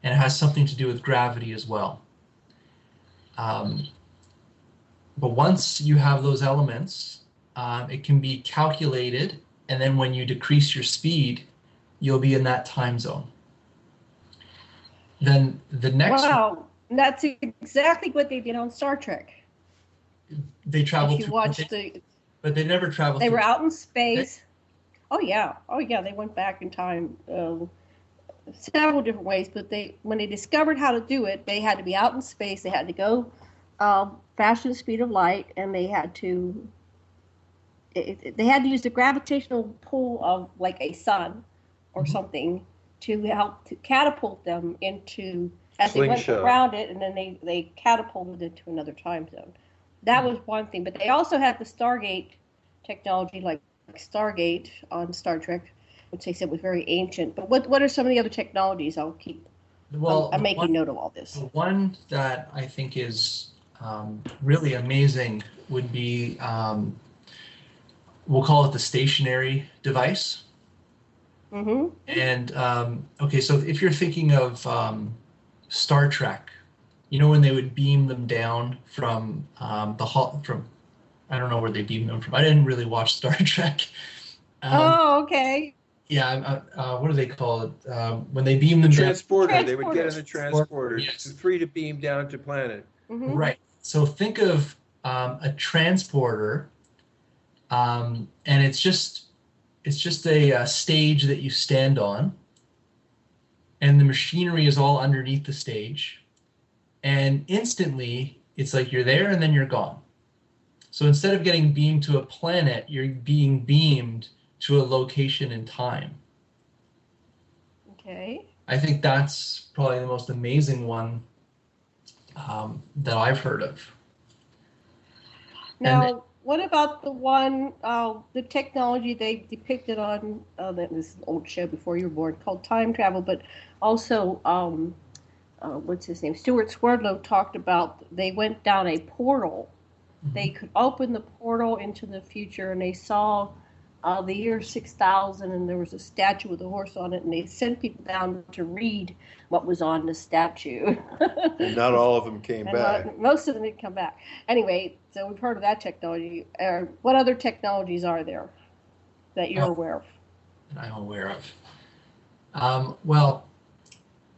G: And it has something to do with gravity as well. But once you have those elements, it can be calculated, and then when you decrease your speed, you'll be in that time zone. Then the next
D: Wow, that's exactly what they did on Star Trek.
G: They traveled but they never traveled.
D: They were out in space. Oh yeah, they went back in time several different ways. But when they discovered how to do it, they had to be out in space. They had to go faster than the speed of light, and they had to they had to use the gravitational pull of like a sun or something to help to catapult them into, as they went around it, and then they catapulted it to another time zone. That was one thing. But they also had the Stargate technology, like Stargate on Star Trek, which they said was very ancient. But what are some of the other technologies? I'm making note of all this.
G: The one that I think is really amazing would be, we'll call it the stationary device.
D: Mm-hmm.
G: And okay, so if you're thinking of Star Trek, you know when they would beam them down from from, I don't know where they beamed them from. I didn't really watch Star Trek.
D: Okay.
G: Yeah, what do they call it? When they beam them
F: transporter.
G: down.
F: They would get in a transporter.
G: Yes.
F: It's free to beam down to planet.
D: Mm-hmm.
G: Right. So think of a transporter, and it's just a stage that you stand on, and the machinery is all underneath the stage, and instantly it's like you're there and then you're gone. So instead of getting beamed to a planet, you're being beamed to a location in time.
D: Okay.
G: I think that's probably the most amazing one that I've heard of.
D: Now, what about the one, the technology they depicted on, that was an old show before you were born, called time travel, but also, what's his name? Stuart Swerdlow talked about they went down a portal. Mm-hmm. They could open the portal into the future, and they saw the year 6000, and there was a statue with a horse on it, and they sent people down to read what was on the statue.
F: And not all of them came back.
D: Most of them didn't come back. Anyway, so we've heard of that technology. What other technologies are there that you're aware of?
G: That I'm aware of. Well,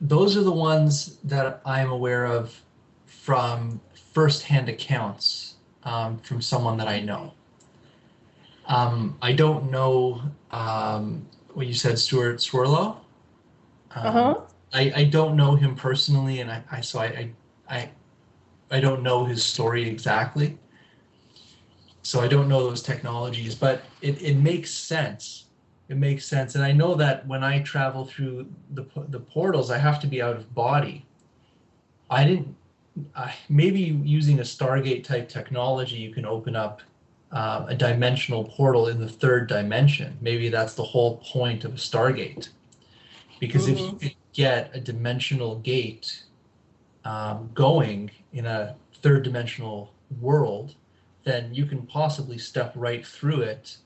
G: those are the ones that I'm aware of from firsthand accounts from someone that I know. I don't know what you said, Stuart Swerdlow. I don't know him personally, and I don't know his story exactly. So I don't know those technologies, but it makes sense. It makes sense, and I know that when I travel through the portals, I have to be out of body. Maybe using a Stargate type technology, you can open up a dimensional portal in the third dimension. Maybe that's the whole point of a Stargate. Because if you get a dimensional gate going in a third dimensional world, then you can possibly step right through it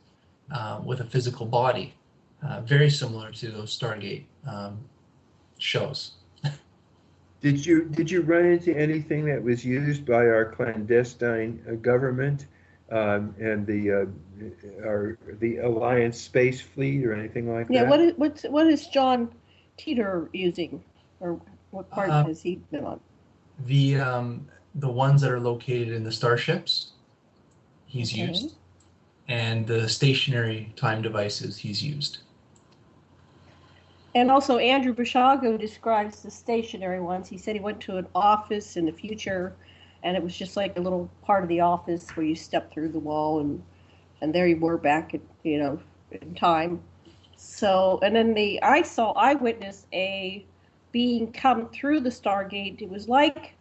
G: with a physical body. Very similar to those Stargate shows.
F: Did you run into anything that was used by our clandestine government and the Alliance space fleet or anything like that?
D: Yeah, what is John Teeter using, or what part has he been on?
G: The ones that are located in the starships, he's used, and the stationary time devices he's used.
D: And also Andrew Bashago describes the stationary ones. He said he went to an office in the future, and it was just like a little part of the office where you step through the wall, and there you were back at, in time. So, and then I witnessed a being come through the Stargate. It was like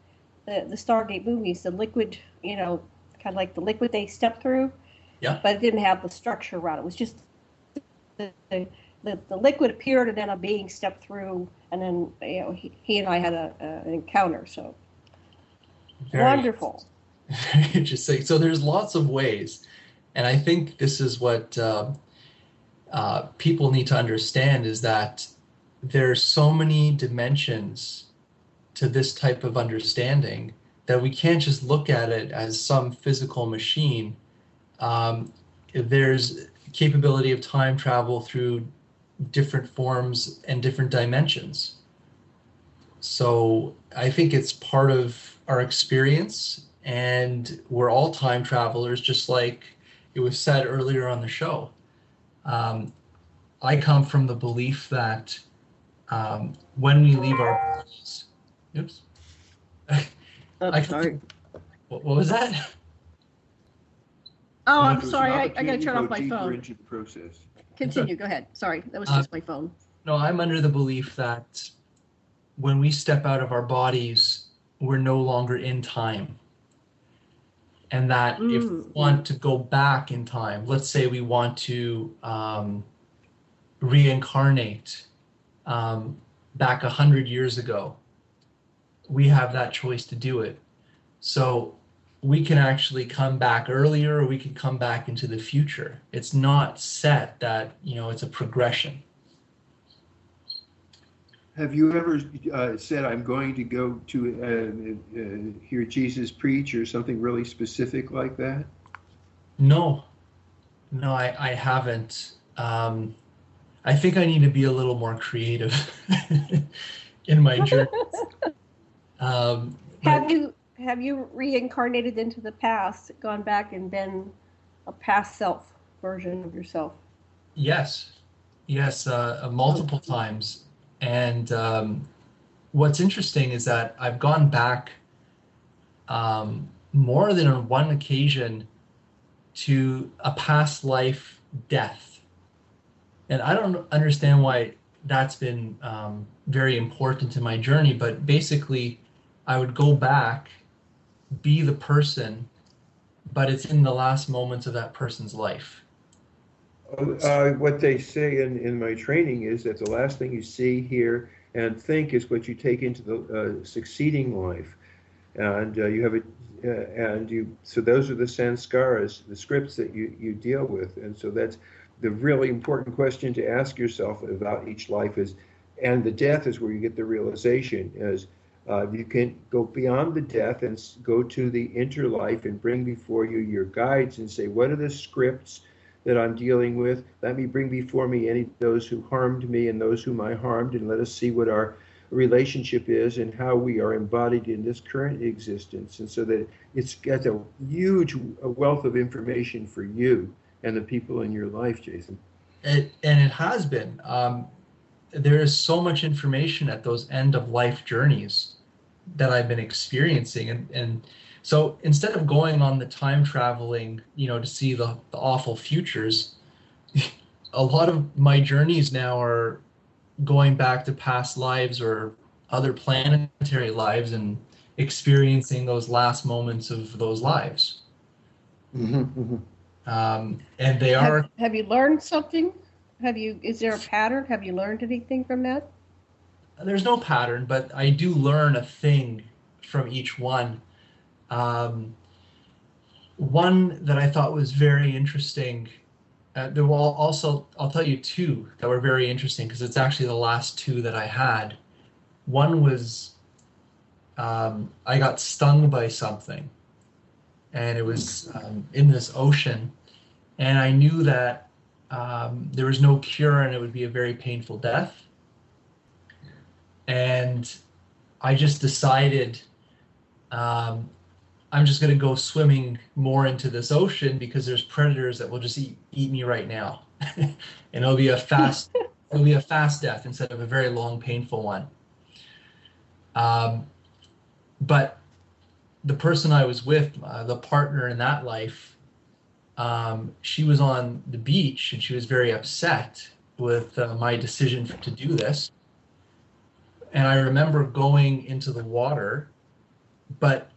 D: the Stargate movies, the liquid, kind of like the liquid they stepped through.
G: Yeah.
D: But it didn't have the structure around it. It was just the liquid appeared, and then a being stepped through, and then he and I had an encounter. So wonderful.
G: Very interesting. So there's lots of ways, and I think this is what people need to understand, is that there's so many dimensions to this type of understanding that we can't just look at it as some physical machine. There's capability of time travel through different forms and different dimensions. So I think it's part of our experience, and we're all time travelers, just like it was said earlier on the show. I come from the belief that when we leave our bodies, oops.
D: Sorry.
G: What was that?
D: Oh, I'm
F: There's
D: sorry.
F: an
D: I got to
F: opportunity
D: turn
F: go
D: off my
F: deeper
D: phone.
F: into the process.
D: Continue. Go ahead. Sorry, that was just my phone.
G: No, I'm under the belief that when we step out of our bodies, we're no longer in time. And that if we want to go back in time, let's say we want to reincarnate back 100 years ago, we have that choice to do it. So we can actually come back earlier, or we can come back into the future. It's not set that, it's a progression.
F: Have you ever said, I'm going to go to hear Jesus preach, or something really specific like that?
G: No, I haven't. I think I need to be a little more creative in my journey.
D: Have you reincarnated into the past, gone back and been a past self version of yourself?
G: Yes, multiple times. And what's interesting is that I've gone back more than on one occasion to a past life death. And I don't understand why that's been very important in my journey, but basically I would go back, be the person, but it's in the last moments of that person's life.
F: What they say in my training is that the last thing you see, hear, and think is what you take into the succeeding life, and so those are the sanskaras, the scripts that you deal with, and so that's the really important question to ask yourself about each life is, and the death is where you get the realization is. You can go beyond the death and go to the interlife and bring before you your guides and say, what are the scripts that I'm dealing with? Let me bring before me any of those who harmed me and those whom I harmed, and let us see what our relationship is and how we are embodied in this current existence. And so that it's got a huge wealth of information for you and the people in your life, Jason.
G: And it has been. There is so much information at those end of life journeys that I've been experiencing. And so instead of going on the time traveling, to see the awful futures, a lot of my journeys now are going back to past lives or other planetary lives and experiencing those last moments of those lives.
F: Mm-hmm.
G: And they are.
D: Have you learned something? Is there a pattern? Have you learned anything from that?
G: There's no pattern, but I do learn a thing from each one. One that I thought was very interesting. There were also, I'll tell you two that were very interesting because it's actually the last two that I had. One was I got stung by something, and it was in this ocean, and I knew that there was no cure and it would be a very painful death. And I just decided I'm just going to go swimming more into this ocean because there's predators that will just eat me right now. And it'll be a fast death instead of a very long, painful one. But the person I was with, the partner in that life, she was on the beach and she was very upset with my decision to do this. And I remember going into the water, but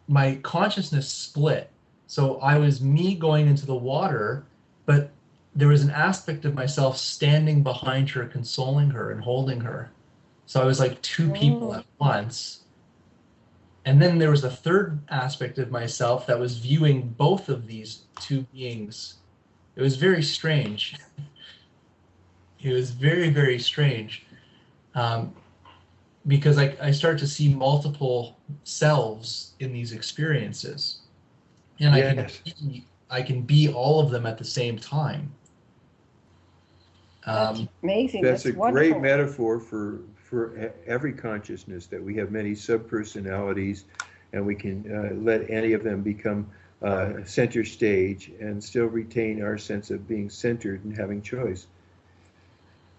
G: my consciousness split. So I was me going into the water, but there was an aspect of myself standing behind her, consoling her and holding her. So I was like two people at once. And then there was a third aspect of myself that was viewing both of these two beings. It was very strange. It was very, very strange. Because I start to see multiple selves in these experiences. And yes. I can be all of them at the same time.
D: That's amazing.
F: That's a
D: wonderful.
F: Great metaphor for every consciousness, that we have many sub-personalities and we can let any of them become center stage and still retain our sense of being centered and having choice.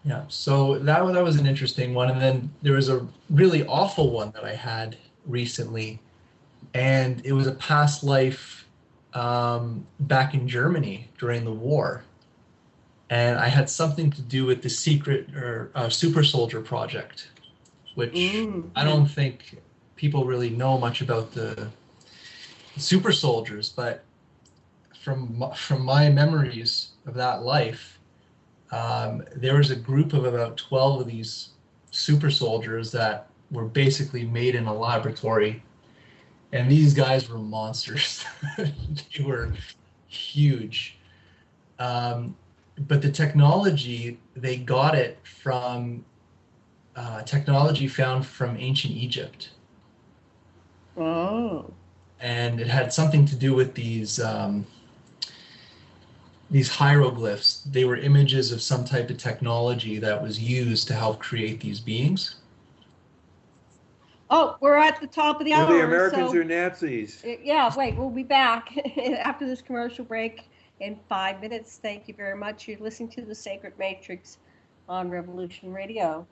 G: Yeah, so that was an interesting one. And then there was a really awful one that I had recently. And it was a past life back in Germany during the war. And I had something to do with the secret or super soldier project, which I don't think people really know much about the super soldiers, but from my memories of that life, there was a group of about 12 of these super soldiers that were basically made in a laboratory, and these guys were monsters. They were huge. But the technology, they got it from technology found from ancient Egypt.
D: Oh.
G: And it had something to do with these hieroglyphs. They were images of some type of technology that was used to help create these beings.
D: Oh, we're at the top of the hour.
F: The Americans are Nazis.
D: Yeah, wait, we'll be back after this commercial break in 5 minutes. Thank you very much. You're listening to The Sacred Matrix on Revolution Radio.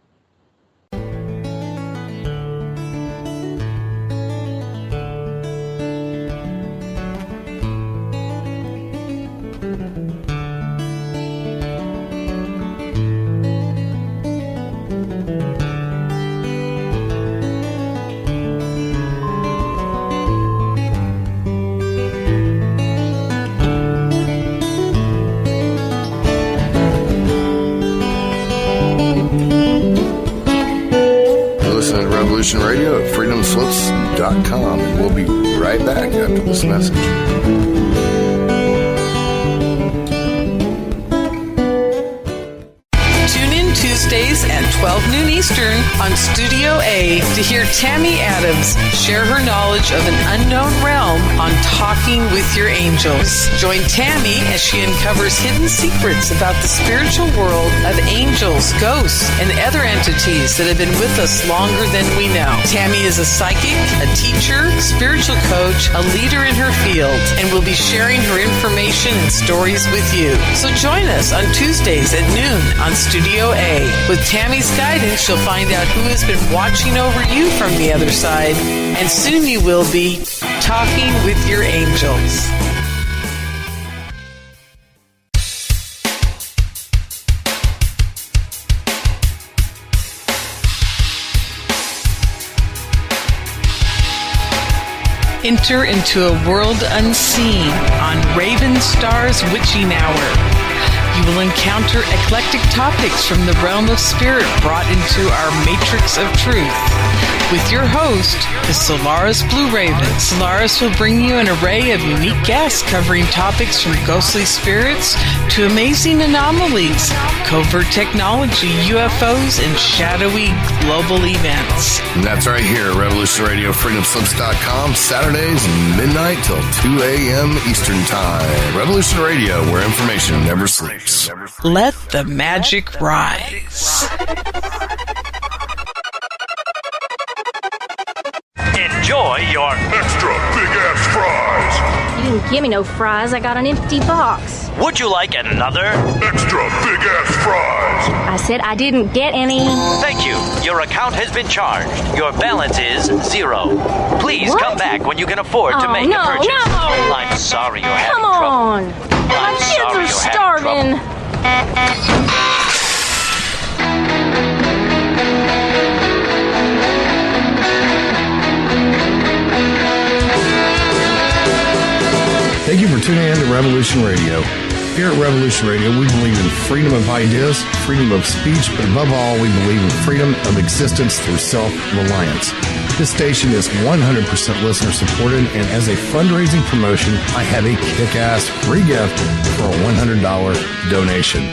J: Radio at freedomslips.com, and we'll be right back after this message.
K: Tune in Tuesdays at 12 noon Eastern on Studio A to hear Tammy Adams share her knowledge of an unknown realm on Talking with Your Angels. Join Tammy as she uncovers hidden secrets about the spiritual world of angels, ghosts, and other entities that have been with us longer than we know. Tammy is a psychic, a teacher, spiritual coach, a leader in her field, and will be sharing her information and stories with you. So join us on Tuesdays at noon on Studio A. With Tammy's guidance, you'll find out who has been watching over you from the other side, and soon you will be talking with your angels. Enter into a world unseen on Raven Star's Witching Hour. You will encounter eclectic topics from the realm of spirit brought into our matrix of truth. With your host, the Solaris Blue Raven. Solaris will bring you an array of unique guests covering topics from ghostly spirits to amazing anomalies, covert technology, UFOs, and shadowy global events.
J: And that's right here at Revolution Radio, freedomslips.com, Saturdays, midnight till 2 a.m. Eastern Time. Revolution Radio, where information never sleeps.
K: Let the magic rise.
L: Enjoy your extra big-ass fries.
M: You didn't give me no fries. I got an empty box.
L: Would you like another? Extra big-ass fries.
M: I said I didn't get any.
L: Thank you. Your account has been charged. Your balance is 0. Please come back when you can afford to make a purchase.
M: No.
L: I'm sorry you're having
M: trouble.
L: Come on.
M: My kids are starving.
J: Thank you for tuning in to Revolution Radio. Here at Revolution Radio, we believe in freedom of ideas, freedom of speech, but above all, we believe in freedom of existence through self-reliance. This station is 100% listener-supported, and as a fundraising promotion, I have a kick-ass free gift for a $100 donation.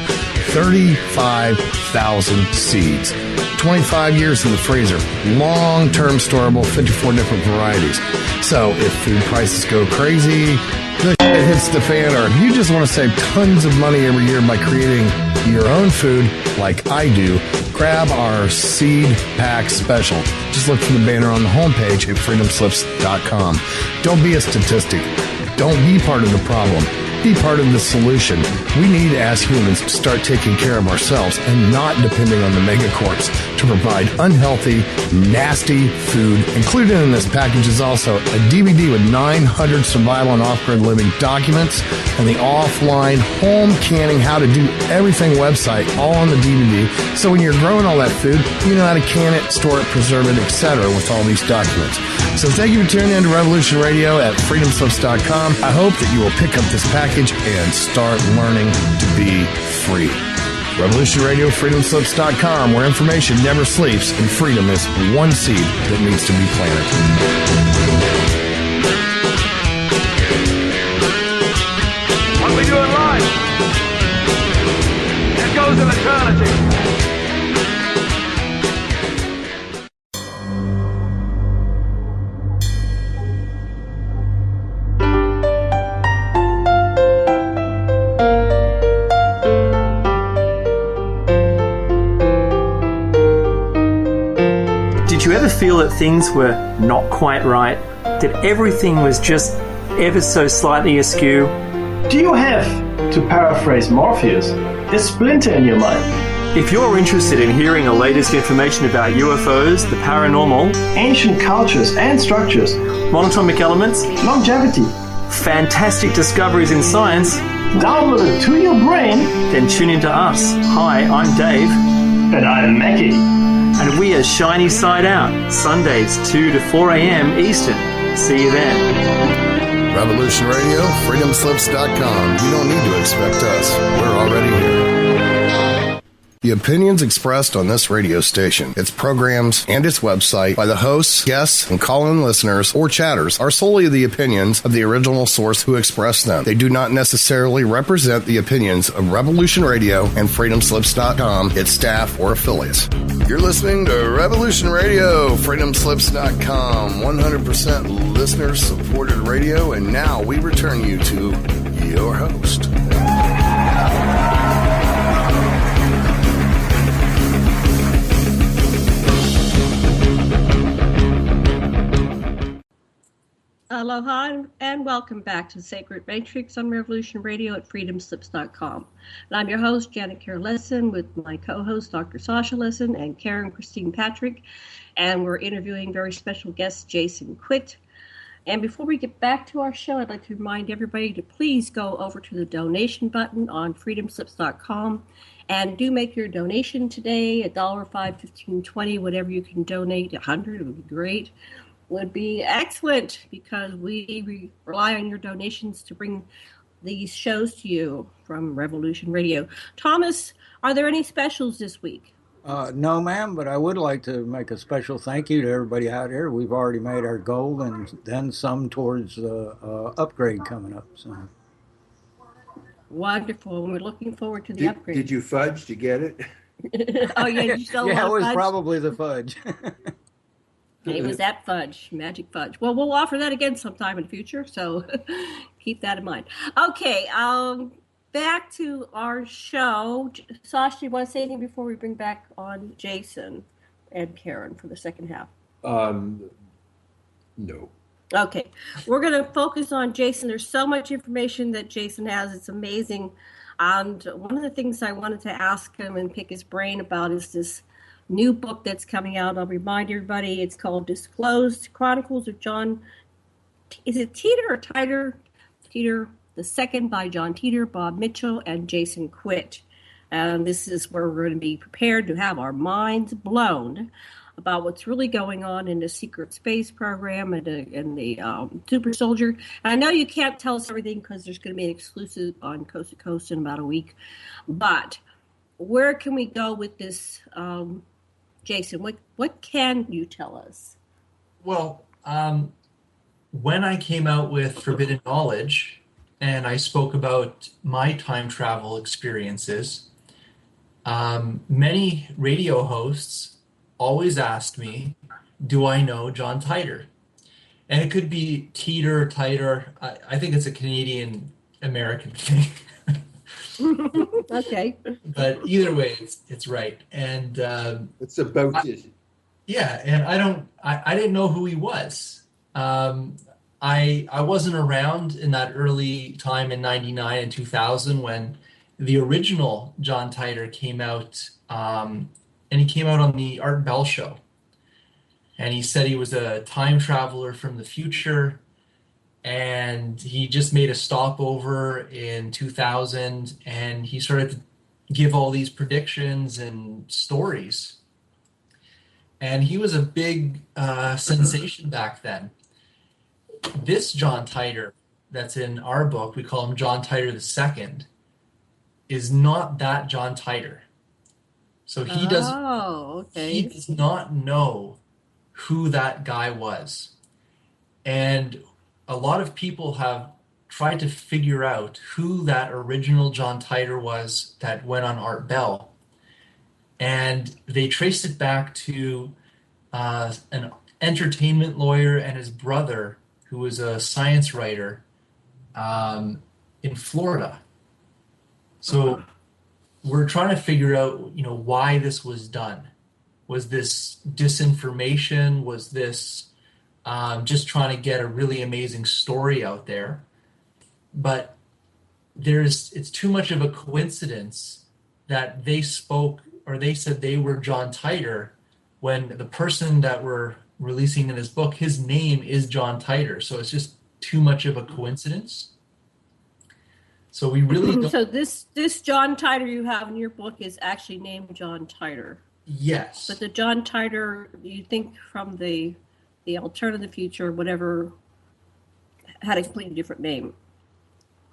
J: 35,000 seeds. 25 years in the freezer. Long-term storable, 54 different varieties. So if food prices go crazy, the shit hits the fan, or if you just want to save tons of money every year by creating your own food like I do, grab our seed pack special. Just look for the banner on the homepage at freedomslips.com. Don't be a statistic. Don't be part of the problem. be part of the solution. We need, as humans, to start taking care of ourselves and not depending on the megacorps to provide unhealthy, nasty food. Included in this package is also a DVD with 900 survival and off-grid living documents and the offline home canning how to do everything website all on the DVD. So when you're growing all that food, you know how to can it, store it, preserve it, etc. with all these documents. So thank you for tuning in to Revolution Radio at freedomslips.com. I hope that you will pick up this package and start learning to be free. Revolution Radio, freedomslips.com, where information never sleeps and freedom is one seed that needs to be planted.
N: What we do in life, it goes in eternity.
O: Did you ever feel that things were not quite right? That everything was just ever so slightly askew?
P: Do you have, to paraphrase Morpheus, a splinter in your mind?
O: If you're interested in hearing the latest information about UFOs, the paranormal,
P: ancient cultures and structures,
O: monatomic elements,
P: longevity,
O: fantastic discoveries in science,
P: downloaded to your brain,
O: then tune into us. Hi, I'm Dave.
P: And I'm Mackie.
O: And we are Shiny Side Out, Sundays 2 to 4 a.m. Eastern. See you then.
J: Revolution Radio, freedomslips.com. You don't need to expect us. We're already here. The opinions expressed on this radio station, its programs, and its website by the hosts, guests, and call-in listeners or chatters are solely the opinions of the original source who expressed them. They do not necessarily represent the opinions of Revolution Radio and freedomslips.com, its staff, or affiliates. You're listening to Revolution Radio, freedomslips.com, 100% listener-supported radio, and now we return you to your host.
D: Aloha and welcome back to the Sacred Matrix on Revolution Radio at freedomslips.com. And I'm your host, Janet Kara Lessin, with my co-host, Dr. Sasha Lessin, and Karen Christine Patrick. And we're interviewing very special guest, Jason Quitt. And before we get back to our show, I'd like to remind everybody to please go over to the donation button on freedomslips.com and do make your donation today, $1, $5, $15, $20, whatever you can donate. $100 would be great. Would be excellent, because we rely on your donations to bring these shows to you from Revolution Radio. Thomas, are there any specials this week?
E: No, ma'am, but I would like to make a special thank you to everybody out here. We've already made our goal and then some towards the upgrade coming up. So.
D: Wonderful. We're looking forward to the upgrade.
F: Did you fudge to get it?
D: Oh, yeah, you still
E: yeah, it was
D: fudge?
E: probably the fudge.
D: It was that fudge, magic fudge. Well, we'll offer that again sometime in the future, so keep that in mind. Okay, back to our show. Sasha, do you want to say anything before we bring back on Jason and Karen for the second half?
F: No.
D: Okay, we're going to focus on Jason. There's so much information that Jason has. It's amazing. And one of the things I wanted to ask him and pick his brain about is this new book that's coming out. I'll remind everybody, it's called Disclosed Chronicles of John, is it Teeter or Titer? Teeter the Second, by John Teeter, Bob Mitchell, and Jason Quitt. And this is where we're going to be prepared to have our minds blown about what's really going on in the secret space program and the super soldier. And I know you can't tell us everything because there's going to be an exclusive on Coast to Coast in about a week. But where can we go with this, Jason? What can you tell us?
G: Well, when I came out with Forbidden Knowledge and I spoke about my time travel experiences, many radio hosts always asked me, do I know John Titer? And it could be Teeter, Titer. I think it's a Canadian-American thing.
D: Okay.
G: But either way, it's right. And
F: it's about it.
G: Yeah, and I didn't know who he was. I wasn't around in that early time in 99 and 2000 when the original John Titor came out, and he came out on the Art Bell show. And he said he was a time traveler from the future, and he just made a stopover in 2000, and he started to give all these predictions and stories. And he was a big sensation back then. This John Titor that's in our book, we call him John Titor II, is not that John Titor. So he does not know who that guy was. And a lot of people have tried to figure out who that original John Titor was that went on Art Bell. And they traced it back to an entertainment lawyer and his brother, who was a science writer in Florida. So we're trying to figure out, why this was done. Was this disinformation? Was this just trying to get a really amazing story out there? But it's too much of a coincidence that they spoke, or they said they were John Titor, when the person that we're releasing in this book, his name is John Titor. So it's just too much of a coincidence. So we really don't...
D: So this John Titor you have in your book is actually named John Titor.
G: Yes.
D: But the John Titor, you think from the alternative future, whatever, had a completely different name.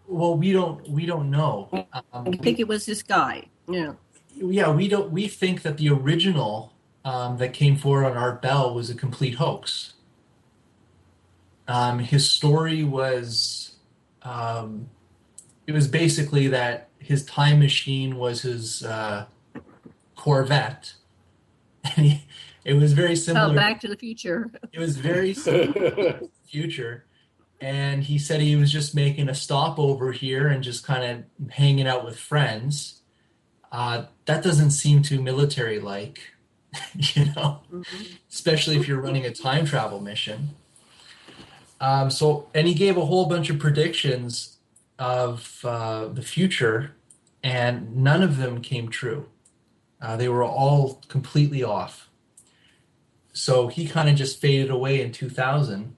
G: Well, we don't know.
D: I think it was this guy. Yeah.
G: Yeah, we think that the original that came forward on Art Bell was a complete hoax. His story was, it was basically that his time machine was his Corvette. And it was very similar.
D: Oh, Back to the Future.
G: It was very similar to the future. And he said he was just making a stopover here and just kind of hanging out with friends. That doesn't seem too military-like, especially if you're running a time travel mission. And he gave a whole bunch of predictions of the future, and none of them came true. They were all completely off. So he kind of just faded away in 2000.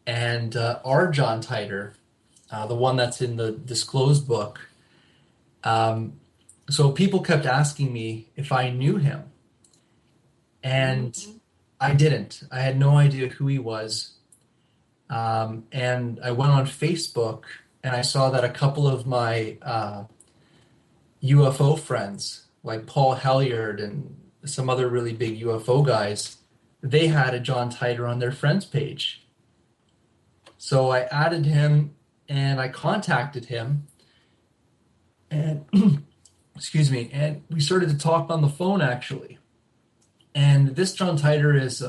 G: And our John Titor, the one that's in the disclosed book, so people kept asking me if I knew him. And I didn't. I had no idea who he was. And I went on Facebook and I saw that a couple of my UFO friends, like Paul Hellard and some other really big UFO guys, they had a John Titor on their friends page. So I added him and I contacted him, and excuse me, and we started to talk on the phone actually. And this John Titor is,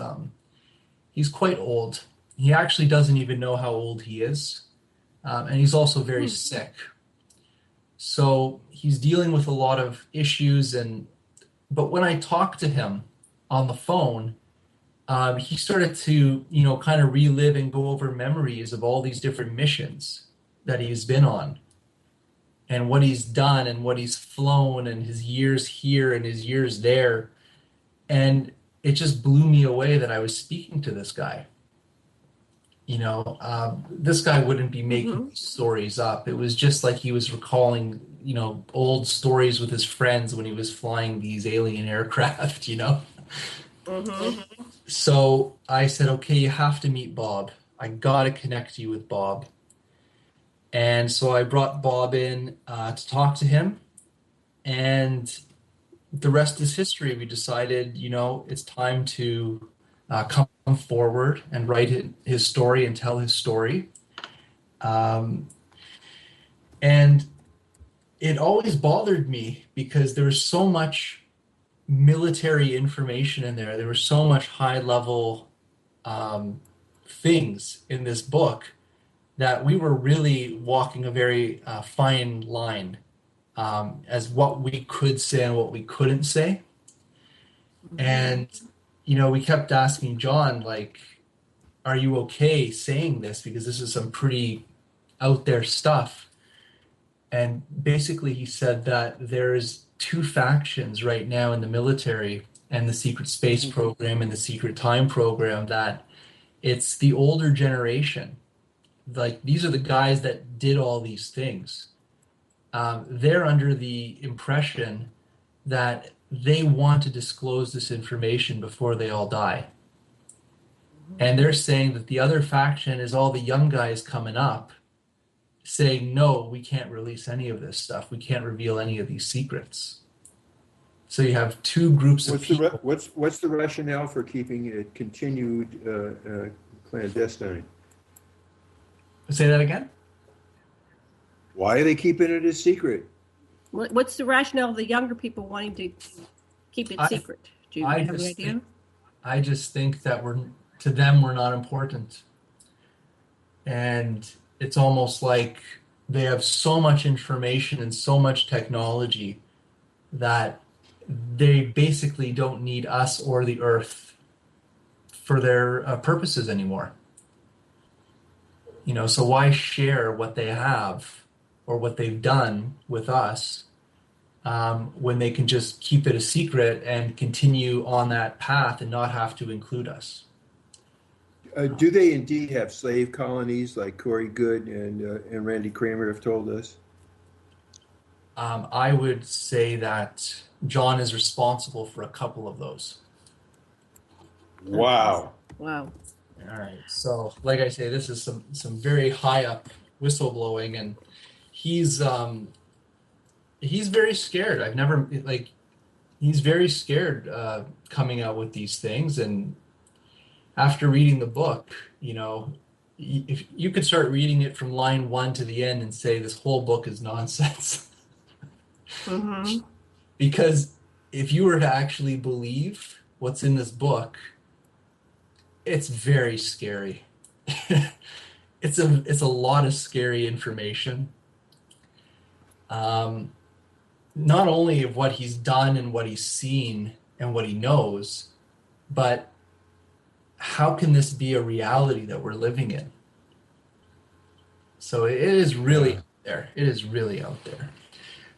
G: he's quite old. He actually doesn't even know how old he is. And he's also very sick. So he's dealing with a lot of issues. But when I talked to him on the phone, he started to, kind of relive and go over memories of all these different missions that he's been on and what he's done and what he's flown and his years here and his years there. And it just blew me away that I was speaking to this guy. This guy wouldn't be making these stories up. It was just like he was recalling, old stories with his friends when he was flying these alien aircraft, So I said, okay, you have to meet Bob. I got to connect you with Bob. And so I brought Bob in to talk to him. And the rest is history. We decided, it's time to come forward and write his story and tell his story. And it always bothered me because there was so much military information in there. There was so much high-level things in this book that we were really walking a very fine line as what we could say and what we couldn't say. And, we kept asking John, are you okay saying this? Because this is some pretty out there stuff. And basically he said that there's two factions right now in the military and the secret space program and the secret time program, that it's the older generation. Like, these are the guys that did all these things. They're under the impression that they want to disclose this information before they all die. And they're saying that the other faction is all the young guys coming up saying, no, we can't release any of this stuff. We can't reveal any of these secrets. So you have two groups of people.
F: What's the rationale for keeping it continued clandestine?
G: Say that again?
F: Why are they keeping it a secret?
D: What's the rationale of the younger people wanting to keep it secret? Do you have any idea?
G: I just think that to them, we're not important. And it's almost like they have so much information and so much technology that they basically don't need us or the earth for their purposes anymore. So why share what they have or what they've done with us when they can just keep it a secret and continue on that path and not have to include us?
F: Do they indeed have slave colonies like Corey Good and Randy Kramer have told us?
G: I would say that John is responsible for a couple of those.
F: Wow.
D: Wow.
G: All right. So, like I say, this is some very high up whistleblowing, and he's very scared. He's very scared coming out with these things. And after reading the book, if you could start reading it from line 1 to the end and say this whole book is nonsense.
D: Mm-hmm.
G: Because if you were to actually believe what's in this book, it's very scary. It's a lot of scary information. Not only of what he's done and what he's seen and what he knows, but how can this be a reality that we're living in? So it is really out there. It is really out there.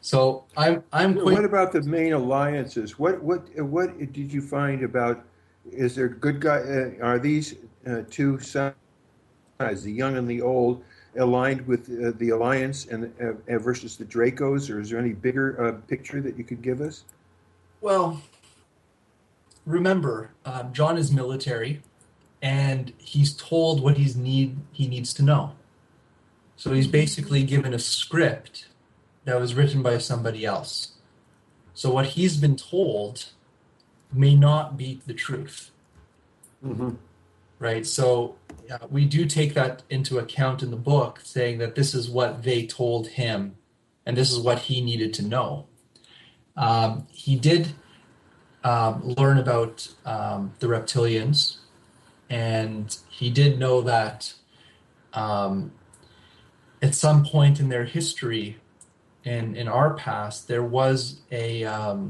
G: So I'm quite...
F: What about the main alliances? What did you find about? Is there good guy? Are these two sides, the young and the old, aligned with the alliance and versus the Dracos, or is there any bigger picture that you could give us?
G: Well, remember, John is military, and he's told what he needs to know. So he's basically given a script that was written by somebody else. So what he's been told may not be the truth.
F: Mm-hmm.
G: Right? So we do take that into account in the book, saying that this is what they told him, and this is what he needed to know. He did learn about the reptilians, and he did know that at some point in their history, in our past, there was I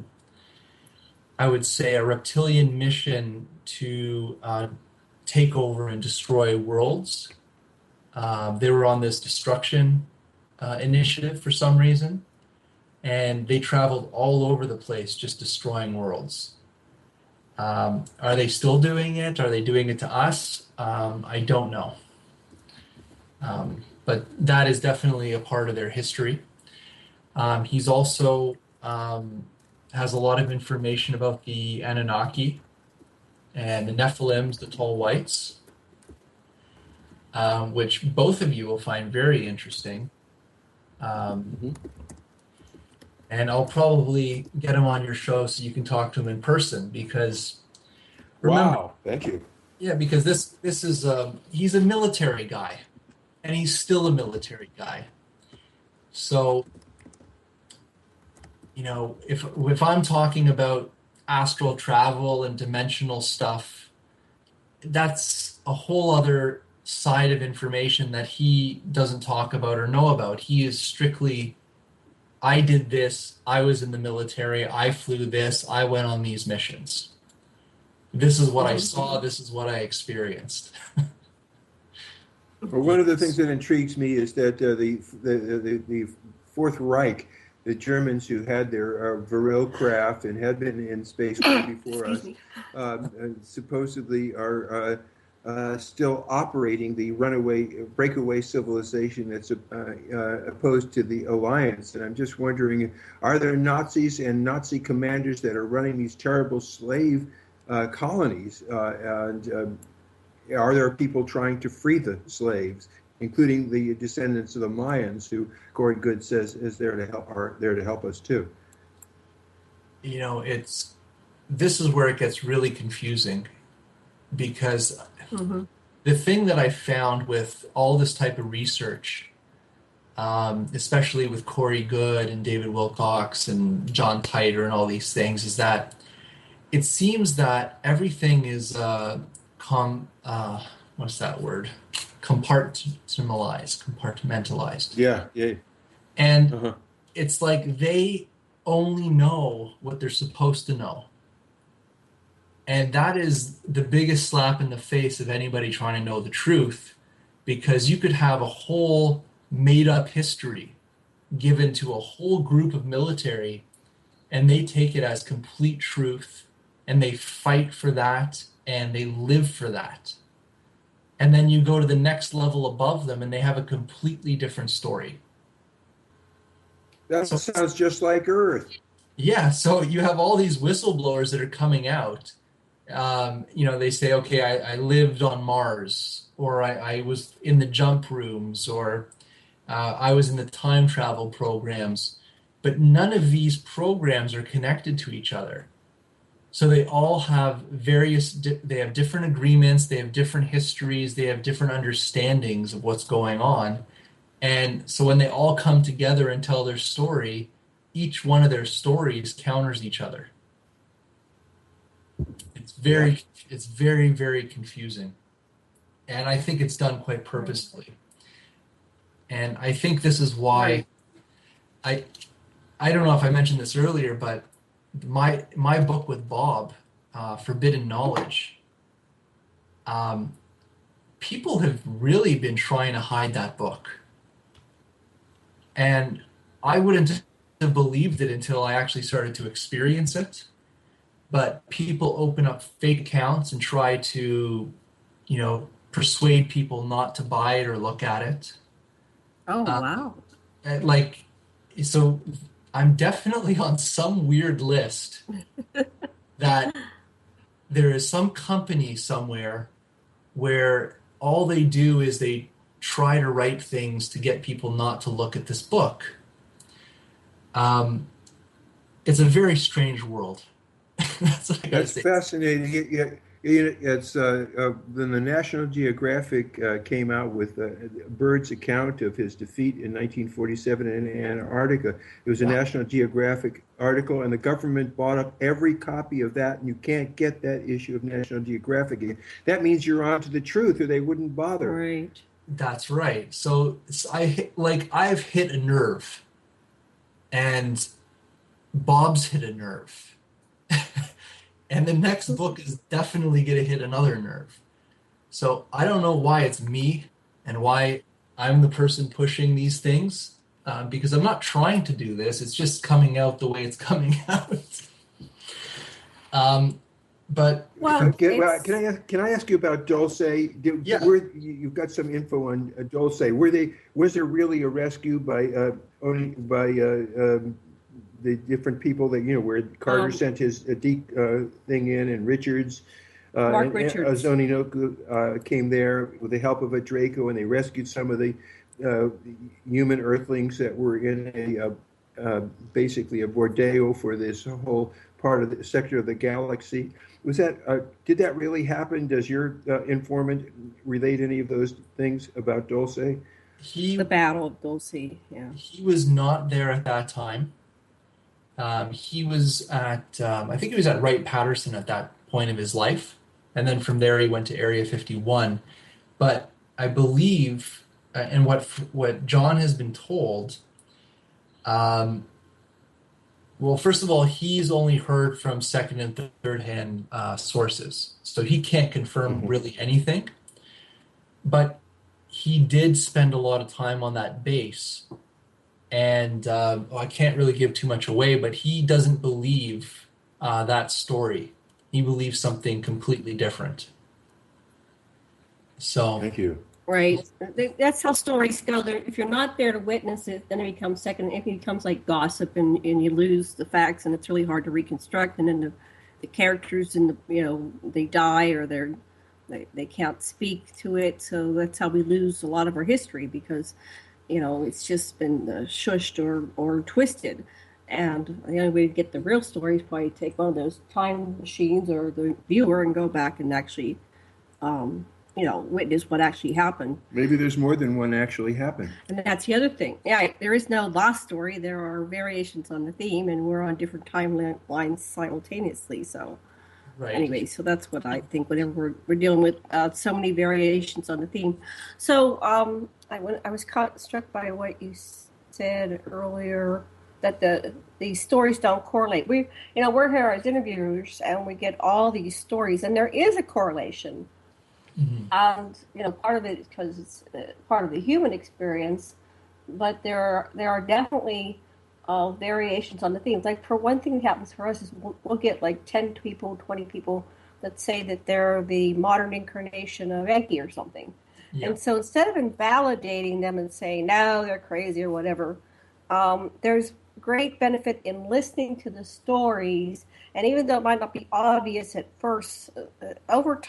G: would say, a reptilian mission to take over and destroy worlds. They were on this destruction initiative for some reason, and they traveled all over the place just destroying worlds. Are they still doing it? Are they doing it to us? I don't know. But that is definitely a part of their history. He's also has a lot of information about the Anunnaki and the Nephilims, the tall whites, which both of you will find very interesting. And I'll probably get him on your show so you can talk to him in person, because remember,
F: wow, thank you.
G: Yeah, because this is he's a military guy, and he's still a military guy. So, if I'm talking about astral travel and dimensional stuff, that's a whole other side of information that he doesn't talk about or know about. He is strictly, I did this, I was in the military, I flew this, I went on these missions. This is what I saw, this is what I experienced.
F: Well, one of the things that intrigues me is that the Fourth Reich, the Germans who had their viril craft and had been in space way before us, supposedly are still operating the breakaway civilization that's opposed to the alliance. And I'm just wondering, are there Nazis and Nazi commanders that are running these terrible slave colonies? And are there people trying to free the slaves, including the descendants of the Mayans, who Corey Good says are there to help us too?
G: You know, this is where it gets really confusing, because the thing that I found with all this type of research, especially with Corey Good and David Wilcox and John Titor and all these things, is that it seems that everything is what's that word? Compartmentalized.
F: Yeah.
G: And it's like they only know what they're supposed to know. And that is the biggest slap in the face of anybody trying to know the truth, because you could have a whole made-up history given to a whole group of military, and they take it as complete truth, and they fight for that, and they live for that. And then you go to the next level above them, and they have a completely different story.
F: That sounds just like Earth.
G: Yeah, so you have all these whistleblowers that are coming out. They say, okay, I lived on Mars, or I was in the jump rooms, or I was in the time travel programs. But none of these programs are connected to each other. So they all have they have different agreements, they have different histories, they have different understandings of what's going on. And so when they all come together and tell their story, each one of their stories counters each other. It's very, very confusing. And I think it's done quite purposefully. And I think this is why I don't know if I mentioned this earlier, but my book with Bob, Forbidden Knowledge, people have really been trying to hide that book. And I wouldn't have believed it until I actually started to experience it. But people open up fake accounts and try to, persuade people not to buy it or look at it.
D: Oh, wow.
G: So I'm definitely on some weird list that there is some company somewhere where all they do is they try to write things to get people not to look at this book. It's a very strange world. That's
F: fascinating. It's when the National Geographic came out with Byrd's account of his defeat in 1947 in Antarctica. It was a National Geographic article, and the government bought up every copy of that, and you can't get that issue of National Geographic again. That means you're on to the truth, or they wouldn't bother.
D: Right.
G: That's right. So I've hit a nerve, and Bob's hit a nerve. And the next book is definitely going to hit another nerve. So I don't know why it's me and why I'm the person pushing these things, because I'm not trying to do this. It's just coming out the way it's coming out.
F: Can I ask you about Dulce? You've got some info on Dulce. Was there really a rescue by the different people that where Carter sent his thing in, and Richards,
D: Mark Richards,
F: Ozoninoku came there with the help of a Draco, and they rescued some of the human Earthlings that were in basically a bordeo for this whole part of the sector of the galaxy. Was that did that really happen? Does your informant relate any of those things about Dulce?
D: The Battle of Dulce. Yeah,
G: he was not there at that time. He was at, I think he was at Wright-Patterson at that point of his life. And then from there he went to Area 51. But I believe, and what John has been told, well, first of all, he's only heard from second and third-hand sources. So he can't confirm really anything. But he did spend a lot of time on that base. And I can't really give too much away, but he doesn't believe that story. He believes something completely different. So
F: thank you.
D: Right. That's how stories go. If you're not there to witness it, then it becomes second. It becomes like gossip, and you lose the facts, and it's really hard to reconstruct. And then the characters they die, or they can't speak to it. So that's how we lose a lot of our history, because it's just been shushed or twisted. And the only way to get the real story is probably take one of those time machines or the viewer and go back and actually witness what actually happened.
F: Maybe there's more than one actually happened.
D: And that's the other thing. Yeah, there is no lost story. There are variations on the theme, and we're on different timelines simultaneously. So, anyway, so that's what I think whenever we're dealing with so many variations on the theme. So I was struck by what you said earlier, that these stories don't correlate. We're here as interviewers, and we get all these stories, and there is a correlation. Mm-hmm. And part of it is because it's part of the human experience, but there are definitely variations on the themes. Like, for one thing that happens for us is we'll get like 10 people, 20 people that say that they're the modern incarnation of Enki or something. Yeah. And so instead of invalidating them and saying, no, they're crazy or whatever, there's great benefit in listening to the stories. And even though it might not be obvious at first, over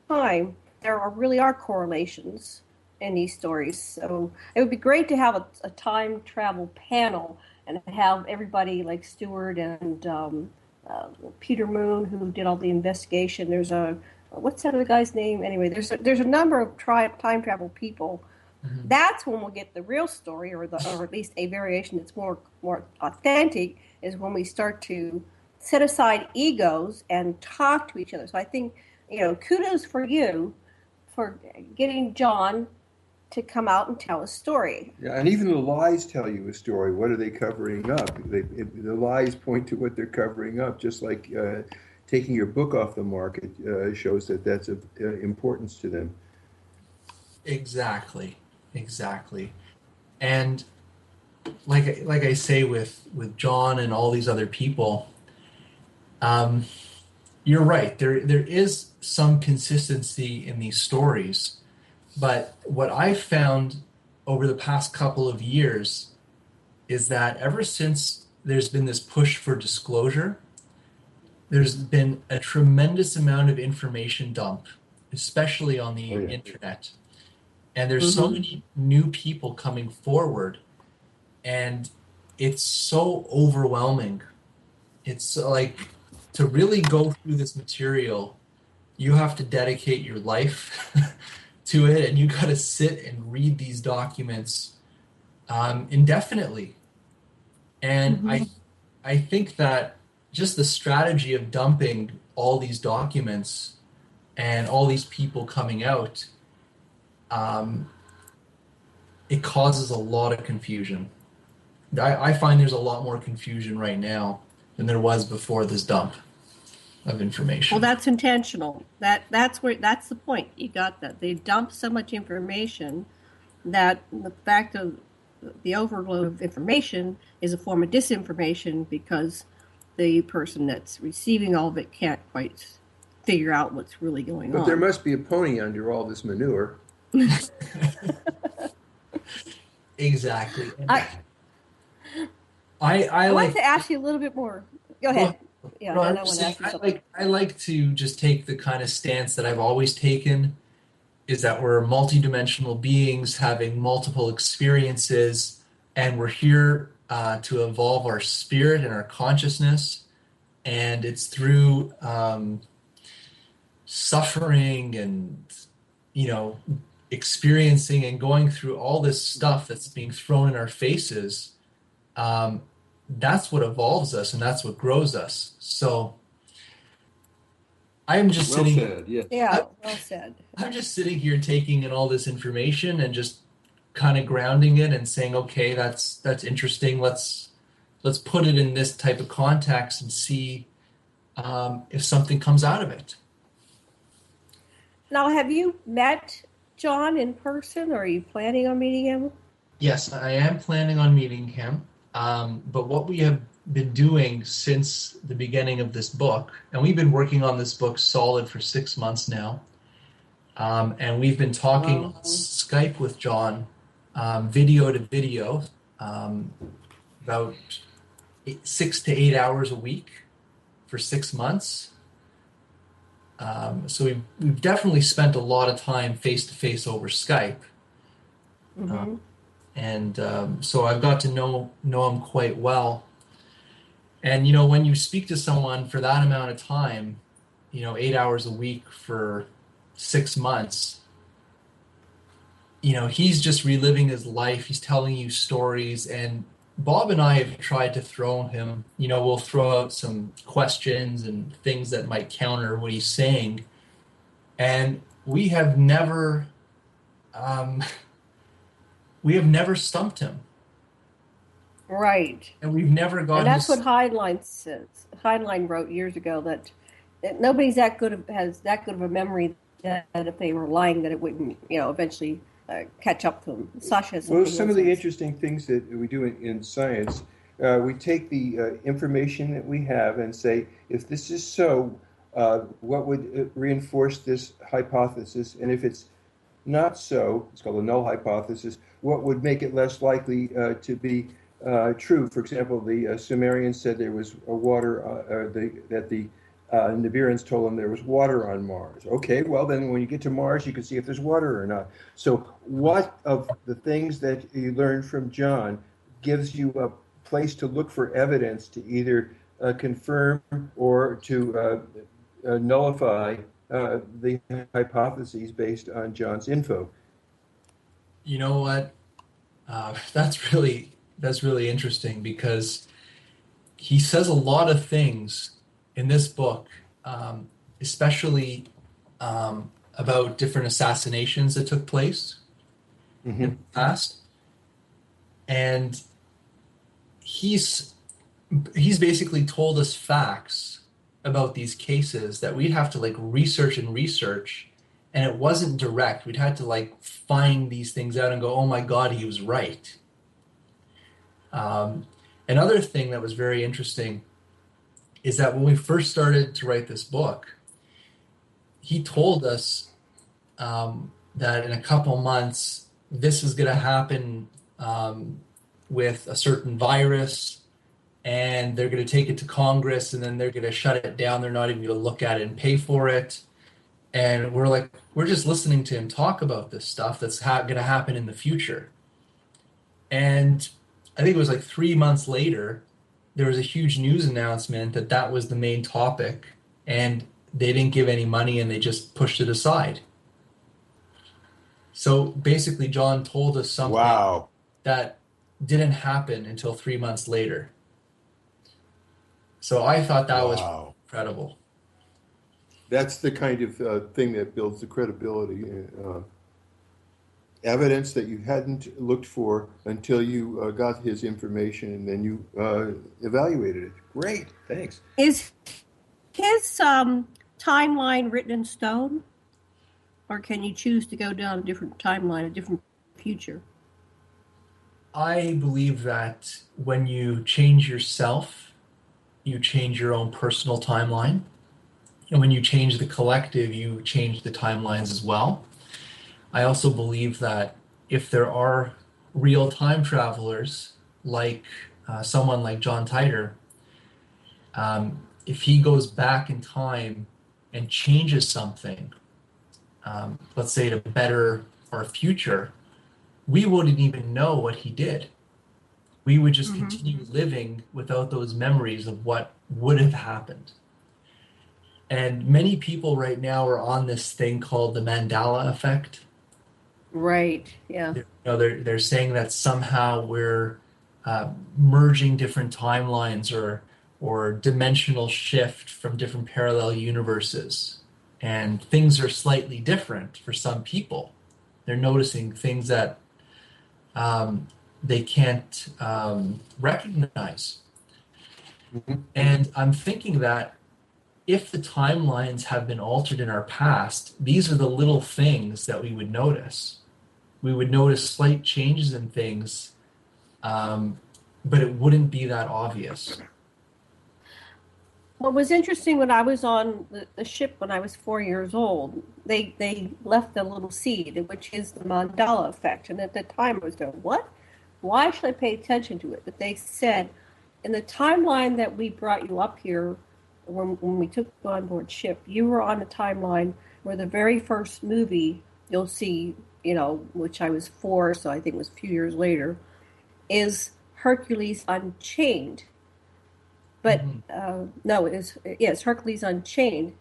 D: time, there really are correlations in these stories. So it would be great to have a time travel panel and have everybody like Stewart and Peter Moon, who did all the investigation. There's what's that other guy's name? Anyway, there's a number of time travel people. Mm-hmm. That's when we'll get the real story, or at least a variation that's more authentic, is when we start to set aside egos and talk to each other. So I think, kudos for you for getting John to come out and tell a story.
F: Yeah, and even the lies tell you a story. What are they covering up? The lies point to what they're covering up, just like taking your book off the market shows that's of importance to them.
G: Exactly. And like I say with John and all these other people, you're right. There is some consistency in these stories, but what I've found over the past couple of years is that ever since there's been this push for disclosure, there's been a tremendous amount of information dump, especially on the internet. And there's so many new people coming forward, and it's so overwhelming. It's like, to really go through this material, you have to dedicate your life to it, and you got to sit and read these documents indefinitely. And I think that just the strategy of dumping all these documents and all these people coming out, it causes a lot of confusion. I find there's a lot more confusion right now than there was before this dump of information.
D: Well, that's intentional. That's the point. You got that. They dump so much information that the fact of the overload of information is a form of disinformation, because the person that's receiving all of it can't quite figure out what's really going on.
F: But there must be a pony under all this manure.
G: Exactly.
D: I like to ask you a little bit more. Go ahead. Yeah,
G: I like to just take the kind of stance that I've always taken, is that we're multidimensional beings having multiple experiences, and we're here to evolve our spirit and our consciousness, and it's through suffering and experiencing and going through all this stuff that's being thrown in our faces. That's what evolves us, and that's what grows us. So I'm just
F: well said, yes.
D: Yeah, well said.
G: I'm just sitting here taking in all this information and just kind of grounding it and saying, okay, that's interesting. Let's put it in this type of context and see if something comes out of it.
D: Now, have you met John in person, or are you planning on meeting him?
G: Yes, I am planning on meeting him. But what we have been doing since the beginning of this book, and we've been working on this book solid for 6 months now, and we've been talking on Skype with John, video to video, about 6 to 8 hours a week for 6 months. So we've definitely spent a lot of time face to face over Skype.
D: Mm-hmm.
G: So I've got to know him quite well. And, when you speak to someone for that amount of time, 8 hours a week for 6 months, he's just reliving his life. He's telling you stories. And Bob and I have tried to throw him, we'll throw out some questions and things that might counter what he's saying. And we have never stumped him.
D: Right.
G: And we've never gotten.
D: And that's what Heinlein says. Heinlein wrote years ago that nobody's has that good of a memory that if they were lying, that it wouldn't, eventually catch up to them. Sasha has
F: Well, some of the interesting things that we do in science, we take the information that we have and say, if this is so, what would reinforce this hypothesis? And if it's not so, it's called a null hypothesis, what would make it less likely to be true? For example, the Sumerians said there was that the Nibiruans told them there was water on Mars. Okay, well then when you get to Mars, you can see if there's water or not. So what of the things that you learned from John gives you a place to look for evidence to either confirm or to nullify the hypotheses based on John's info?
G: You know what? That's really interesting, because he says a lot of things in this book, especially about different assassinations that took place in the past. And he's basically told us facts about these cases that we'd have to research, and it wasn't direct. We'd had to find these things out and go, oh my God, he was right. Another thing that was very interesting is that when we first started to write this book, he told us that in a couple months, this is going to happen with a certain virus, and they're going to take it to Congress, and then they're going to shut it down. They're not even going to look at it and pay for it. And we're just listening to him talk about this stuff that's going to happen in the future. And I think it was 3 months later, there was a huge news announcement that was the main topic, and they didn't give any money, and they just pushed it aside. So basically, John told us something that didn't happen until 3 months later. So I thought that was incredible.
F: That's the kind of thing that builds the credibility. Evidence that you hadn't looked for until you got his information, and then you evaluated it. Great, thanks.
D: Is his timeline written in stone, or can you choose to go down a different timeline, a different future?
G: I believe that when you change yourself, you change your own personal timeline. And when you change the collective, you change the timelines as well. I also believe that if there are real time travelers, like someone like John Titor, if he goes back in time and changes something, let's say to better our future, we wouldn't even know what he did. We would just continue living without those memories of what would have happened. And many people right now are on this thing called the Mandela effect.
D: Right, yeah.
G: They're saying that somehow we're merging different timelines or dimensional shift from different parallel universes. And things are slightly different for some people. They're noticing things that they can't recognize. And I'm thinking that if the timelines have been altered in our past, these are the little things that we would notice. We would notice slight changes in things, but it wouldn't be that obvious.
D: What was interesting when I was on the ship when I was 4 years old, they left a little seed, which is the mandala effect. And at the time I was going, what? Why should I pay attention to it? But they said, in the timeline that we brought you up here, when we took you on board ship, you were on a timeline where the very first movie you'll see, which I was 4, so I think it was a few years later, is Hercules Unchained. But no, it's Hercules Unchained.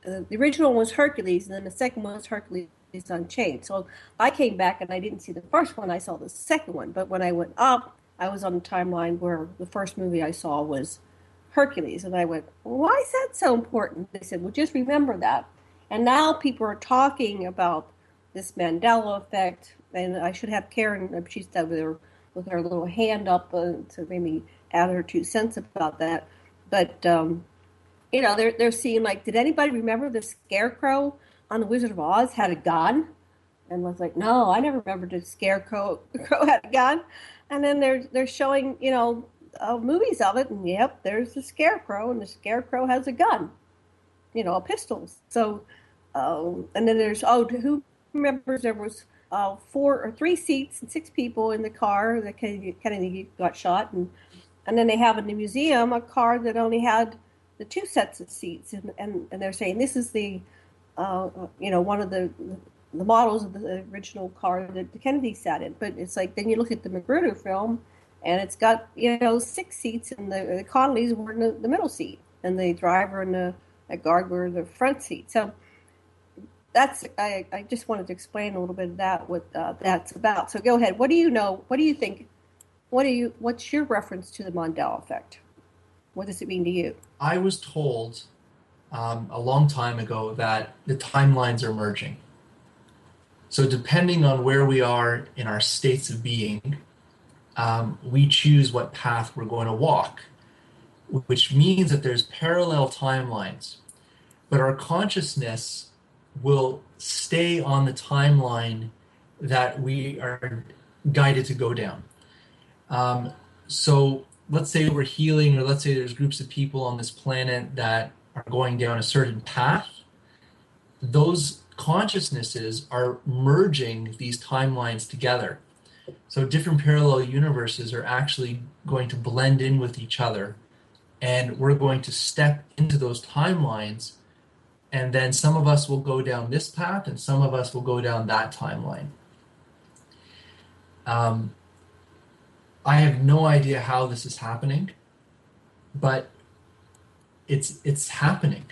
D: The original was Hercules, and then the second one was Hercules Unchained. So I came back and I didn't see the first one, I saw the second one. But when I went up, I was on the timeline where the first movie I saw was Hercules. And I went, why is that so important? They said, well, just remember that. And now people are talking about this Mandela effect. And I should have Karen, she's over with her little hand up to maybe add her 2 cents about that. But, they're seeing, like, did anybody remember the Scarecrow on The Wizard of Oz had a gun? And I was like, no, I never remembered the Scarecrow had a gun. And then they're showing, movies of it, and yep, there's the Scarecrow, and the Scarecrow has a gun, a pistol. So, and then there's, who remembers there was 4 or 3 seats and 6 people in the car that Kennedy got shot, and then they have in the museum a car that only had the 2 sets of seats, and they're saying this is the one of the models of the original car that the Kennedy sat in. But it's like, then you look at the Magruder film, and it's got 6 seats, and the Connollys were in the middle seat, and the driver and the guard were in the front seat. So that's I just wanted to explain a little bit of that, what that's about. So go ahead. What do you know? What do you think? What's your reference to the Mandela effect? What does it mean to you?
G: I was told a long time ago that the timelines are merging. So depending on where we are in our states of being, we choose what path we're going to walk, which means that there's parallel timelines, but our consciousness will stay on the timeline that we are guided to go down. So let's say we're healing, or let's say there's groups of people on this planet that are going down a certain path. Those consciousnesses are merging these timelines together. So different parallel universes are actually going to blend in with each other, and we're going to step into those timelines, and then some of us will go down this path and some of us will go down that timeline. I have no idea how this is happening, but it's happening,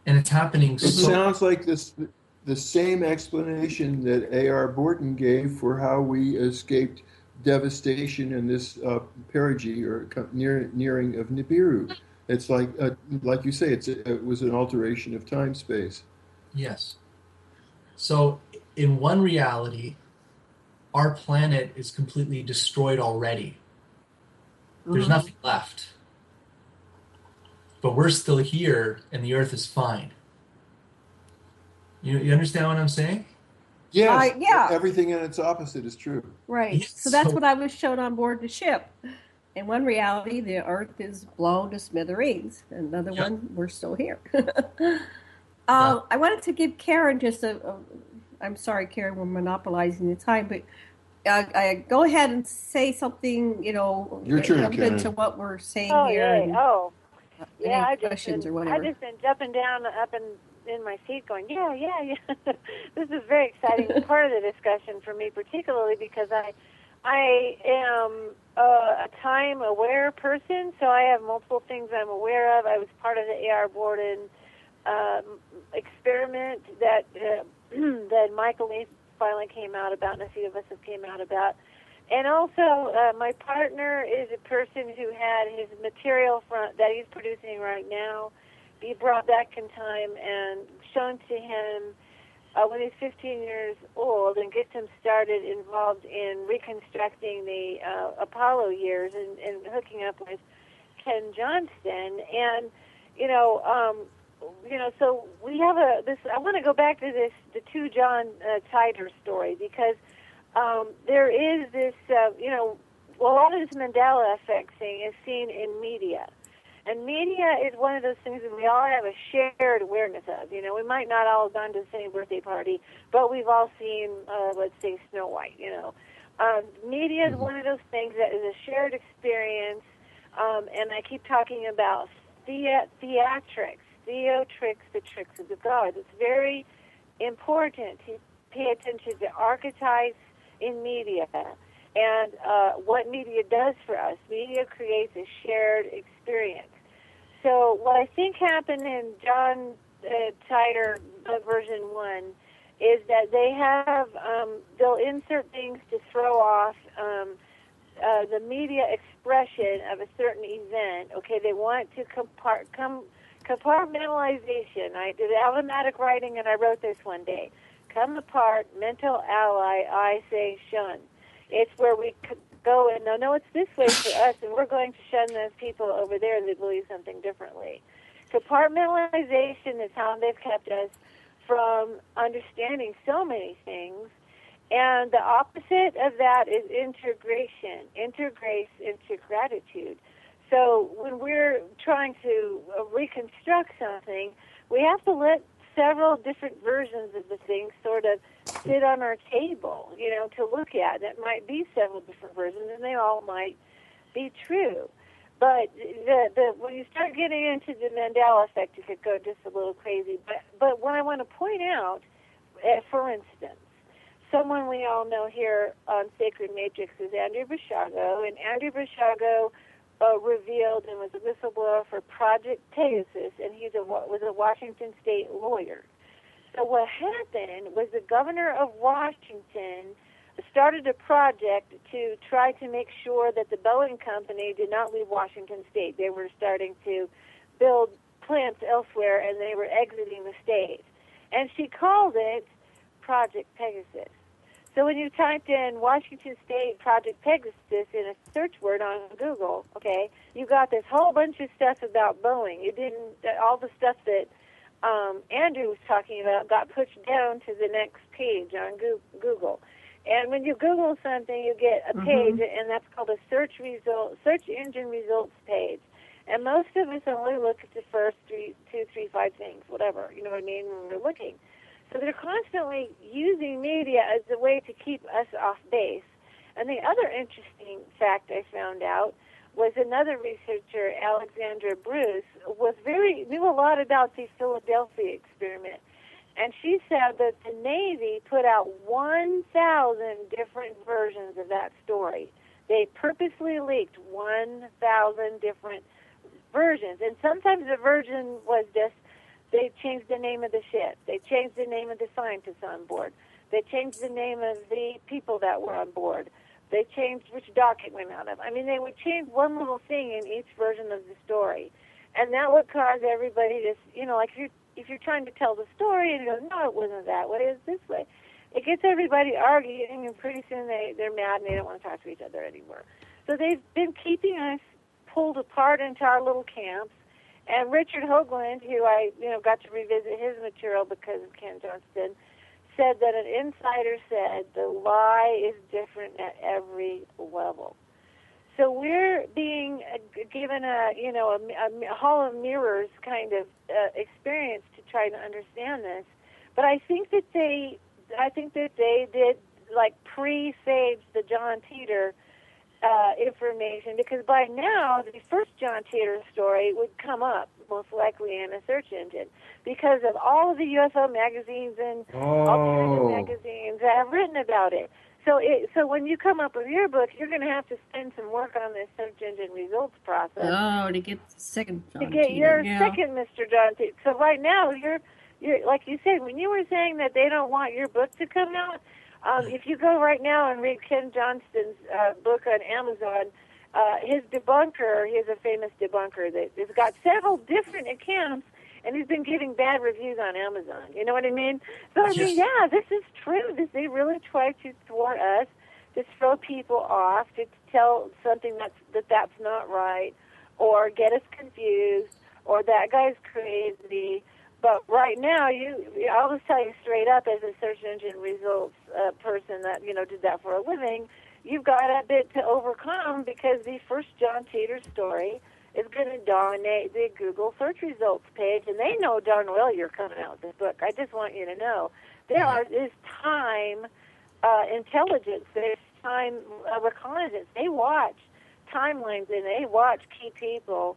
G: and it's happening.
F: It sounds like the same explanation that A.R. Borton gave for how we escaped devastation in this perigee or nearing of Nibiru. It's like you say, it was an alteration of time space.
G: Yes. So in one reality, our planet is completely destroyed already. There's nothing left. But we're still here, and the Earth is fine. You understand what I'm saying?
F: Yes.
D: Yeah.
F: Everything in its opposite is true.
D: Right. So that's what I was shown on board the ship. In one reality, the Earth is blown to smithereens. In another one, we're still here. I wanted to give Karen just I'm sorry, Karen, we're monopolizing the time, but go ahead and say something,
F: Your turn, Karen.
D: To what we're saying
I: here.
D: Yeah,
I: I've
D: questions
I: just
D: or whatever.
I: I've just been jumping down up and in my seat going, yeah. This is a very exciting part of the discussion for me, particularly because I am a time-aware person, so I have multiple things I'm aware of. I was part of the A.R. Borden experiment that that Michael Leith finally came out about, and a few of us have came out about. And also, my partner is a person who had his material that he's producing right now be brought back in time and shown to him when he's 15 years old, and gets him started involved in reconstructing the Apollo years and hooking up with Ken Johnston. And, so we have I want to go back to the two John Titor story, because there is this, a lot of this Mandela effect thing is seen in media. And media is one of those things that we all have a shared awareness of. We might not all have gone to the same birthday party, but we've all seen, let's say, Snow White, Media is one of those things that is a shared experience, and I keep talking about theatrics, theotrix, the tricks of the gods. It's very important to pay attention to archetypes in media and what media does for us. Media creates a shared experience. So what I think happened in John Titor version 1 is that they have, they'll insert things to throw off the media expression of a certain event. Okay, they want to compartmentalization. I did automatic writing, and I wrote this one day. Come apart, mental ally, I say shun. It's where we go and no, it's this way for us, and we're going to shun those people over there that believe something differently. Compartmentalization is how they've kept us from understanding so many things, and the opposite of that is integration. Integrates into gratitude. So when we're trying to reconstruct something, we have to let several different versions of the thing sort of sit on our table, to look at. That might be several different versions, and they all might be true. But when you start getting into the Mandela effect, you could go just a little crazy. But what I want to point out, for instance, someone we all know here on Sacred Matrix is Andrew Basiago, and Andrew Basiago revealed and was a whistleblower for Project Pegasus, and he was a Washington State lawyer. So what happened was the governor of Washington started a project to try to make sure that the Boeing company did not leave Washington State. They were starting to build plants elsewhere, and they were exiting the state. And she called it Project Pegasus. So when you typed in Washington State Project Pegasus in a search word on Google, okay, you got this whole bunch of stuff about Boeing. You didn't, all the stuff that Andrew was talking about got pushed down to the next page on Google. And when you Google something, you get a page, and that's called a search engine results page. And most of us only look at the first 2, 3, 5 things, whatever, you know what I mean, when we're looking. So they're constantly using media as a way to keep us off base. And the other interesting fact I found out was another researcher, Alexandra Bruce, knew a lot about the Philadelphia experiment. And she said that the Navy put out 1,000 different versions of that story. They purposely leaked 1,000 different versions. And sometimes the version was just, they changed the name of the ship. They changed the name of the scientists on board. They changed the name of the people that were on board. They changed which dock it went out of. I mean, they would change one little thing in each version of the story. And that would cause everybody to, like if you're trying to tell the story and you go, no, it wasn't that way, it's this way. It gets everybody arguing, and pretty soon they're mad and they don't want to talk to each other anymore. So they've been keeping us pulled apart into our little camps. And Richard Hoagland, who I got to revisit his material because of Ken Johnston, said that an insider said the lie is different at every level. So we're being given a hall of mirrors kind of experience to try to understand this. But I think that they did like pre-sage the John Titor information, because by now the first John Titor story would come up most likely in a search engine because of all of the UFO magazines and alternative magazines that have written about it. So when you come up with your book, you're going to have to spend some work on this search engine results process.
D: Oh, to get the second John
I: to get
D: Titor,
I: your second Mr. John Titor. So right now, you're like you said, when you were saying that they don't want your book to come out, if you go right now and read Ken Johnston's book on Amazon, his debunker, he's a famous debunker that has got several different accounts, and he's been getting bad reviews on Amazon. You know what I mean? So I mean, yeah, this is true. They really try to thwart us, to throw people off, to tell something that's not right, or get us confused, or that guy's crazy, But right now, I'll just tell you straight up, as a search engine results person that did that for a living, you've got a bit to overcome, because the first John Teeter story is going to dominate the Google search results page, and they know darn well you're coming out with this book. I just want you to know is time intelligence, there's time reconnaissance. They watch timelines and they watch key people.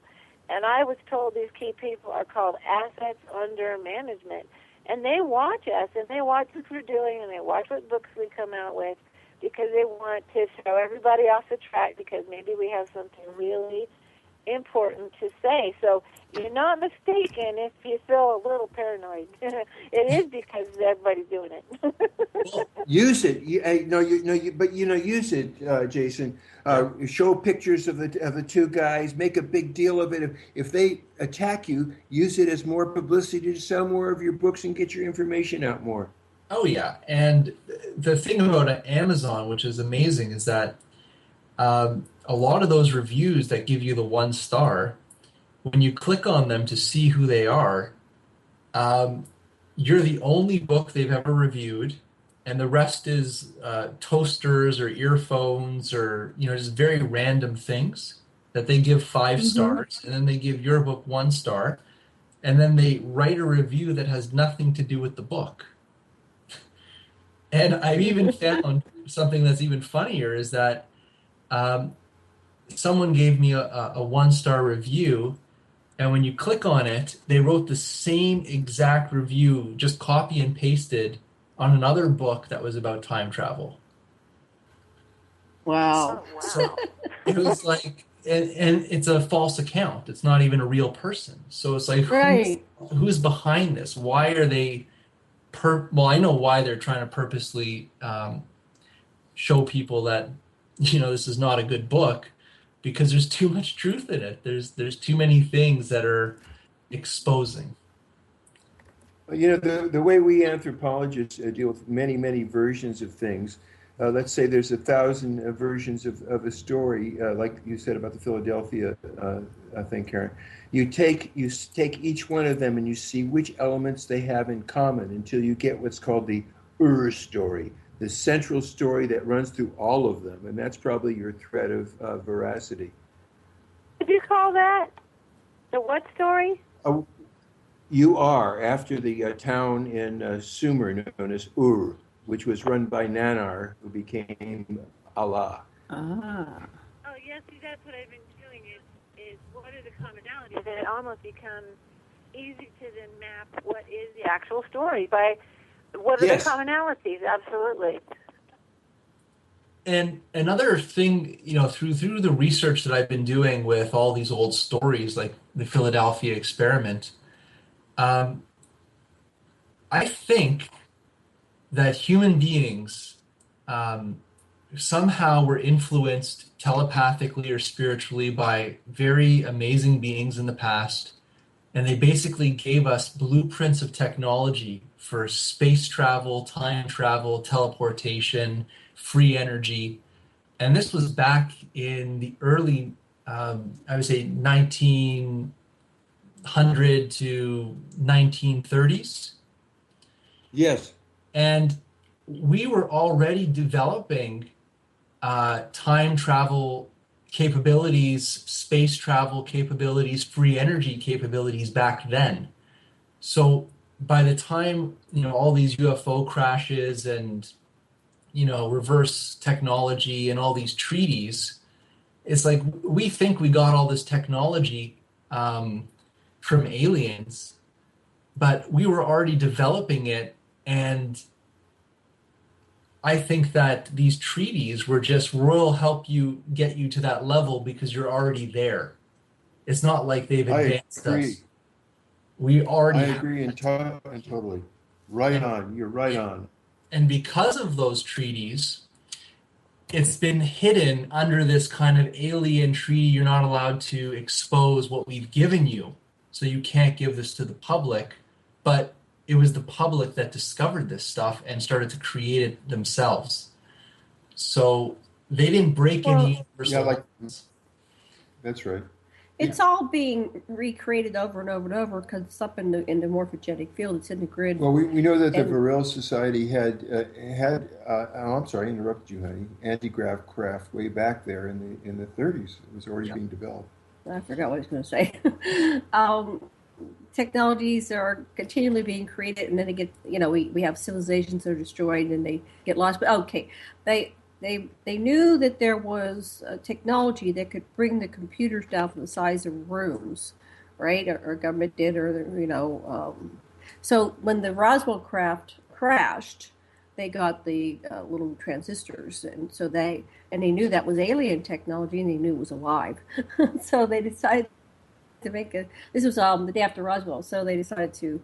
I: And I was told these key people are called assets under management. And they watch us, and they watch what we're doing, and they watch what books we come out with, because they want to throw everybody off the track, because maybe we have something really important to say. So you're not mistaken if you feel a little paranoid. It is because everybody's doing it.
F: Use it. Use it, Jason. Show pictures of the two guys. Make a big deal of it. If they attack you, use it as more publicity to sell more of your books and get your information out more.
G: Oh yeah, and the thing about Amazon, which is amazing, is that a lot of those reviews that give you the 1 star, when you click on them to see who they are, you're the only book they've ever reviewed, and the rest is toasters or earphones or just very random things that they give 5 stars, and then they give your book 1 star, and then they write a review that has nothing to do with the book. And I've even found something that's even funnier is that someone gave me a 1-star review, and when you click on it, they wrote the same exact review, just copy and pasted, on another book that was about time travel.
D: Wow.
G: So it was like, and it's a false account. It's not even a real person. So it's like, who's behind this? Why are they... Well, I know why they're trying to purposely show people that this is not a good book, because there's too much truth in it. There's too many things that are exposing.
F: The way we anthropologists deal with many versions of things. Let's say there's 1,000 versions of a story, like you said about the Philadelphia thing, Karen. You take each one of them and you see which elements they have in common until you get what's called the story, the central story that runs through all of them, and that's probably your thread of veracity.
I: What do you call that? The what story?
F: You are, after the town in Sumer known as Ur, which was run by Nanar, who became Allah.
I: Ah. Oh, yes, see, that's what I've been doing is what are the commonalities? And it almost becomes easy to then map what is the actual story by what are the commonalities. Absolutely.
G: And another thing, through the research that I've been doing with all these old stories, like the Philadelphia experiment, I think that human beings somehow were influenced telepathically or spiritually by very amazing beings in the past, and they basically gave us blueprints of technology for space travel, time travel, teleportation, free energy. And this was back in the early, I would say 1900 to 1930s.
F: Yes.
G: And we were already developing time travel capabilities, space travel capabilities, free energy capabilities back then. So by the time, all these UFO crashes and, reverse technology and all these treaties, it's like we think we got all this technology from aliens, but we were already developing it. And I think that these treaties will help you get you to that level because you're already there. It's not like they've advanced us. We already.
F: I agree totally. Right on. You're right on.
G: And because of those treaties, it's been hidden under this kind of alien treaty. You're not allowed to expose what we've given you, so you can't give this to the public. But it was the public that discovered this stuff and started to create it themselves. So they didn't break any universal laws.
F: That's right.
D: It's all being recreated over and over and over because it's up in the morphogenic field. It's in the grid.
F: Well, we know that the Varel Society had I'm sorry, I interrupted you, honey. Anti-grav craft way back there in the 30s. It was already being developed.
D: I forgot what I was going to say. Technologies are continually being created, and then they get, we have civilizations that are destroyed and they get lost. But okay, they knew that there was a technology that could bring the computers down from the size of rooms, right? Or government did, so when the Roswell craft crashed, they got the little transistors, and so they knew that was alien technology, and they knew it was alive. So they decided to make this was the day after Roswell, so they decided to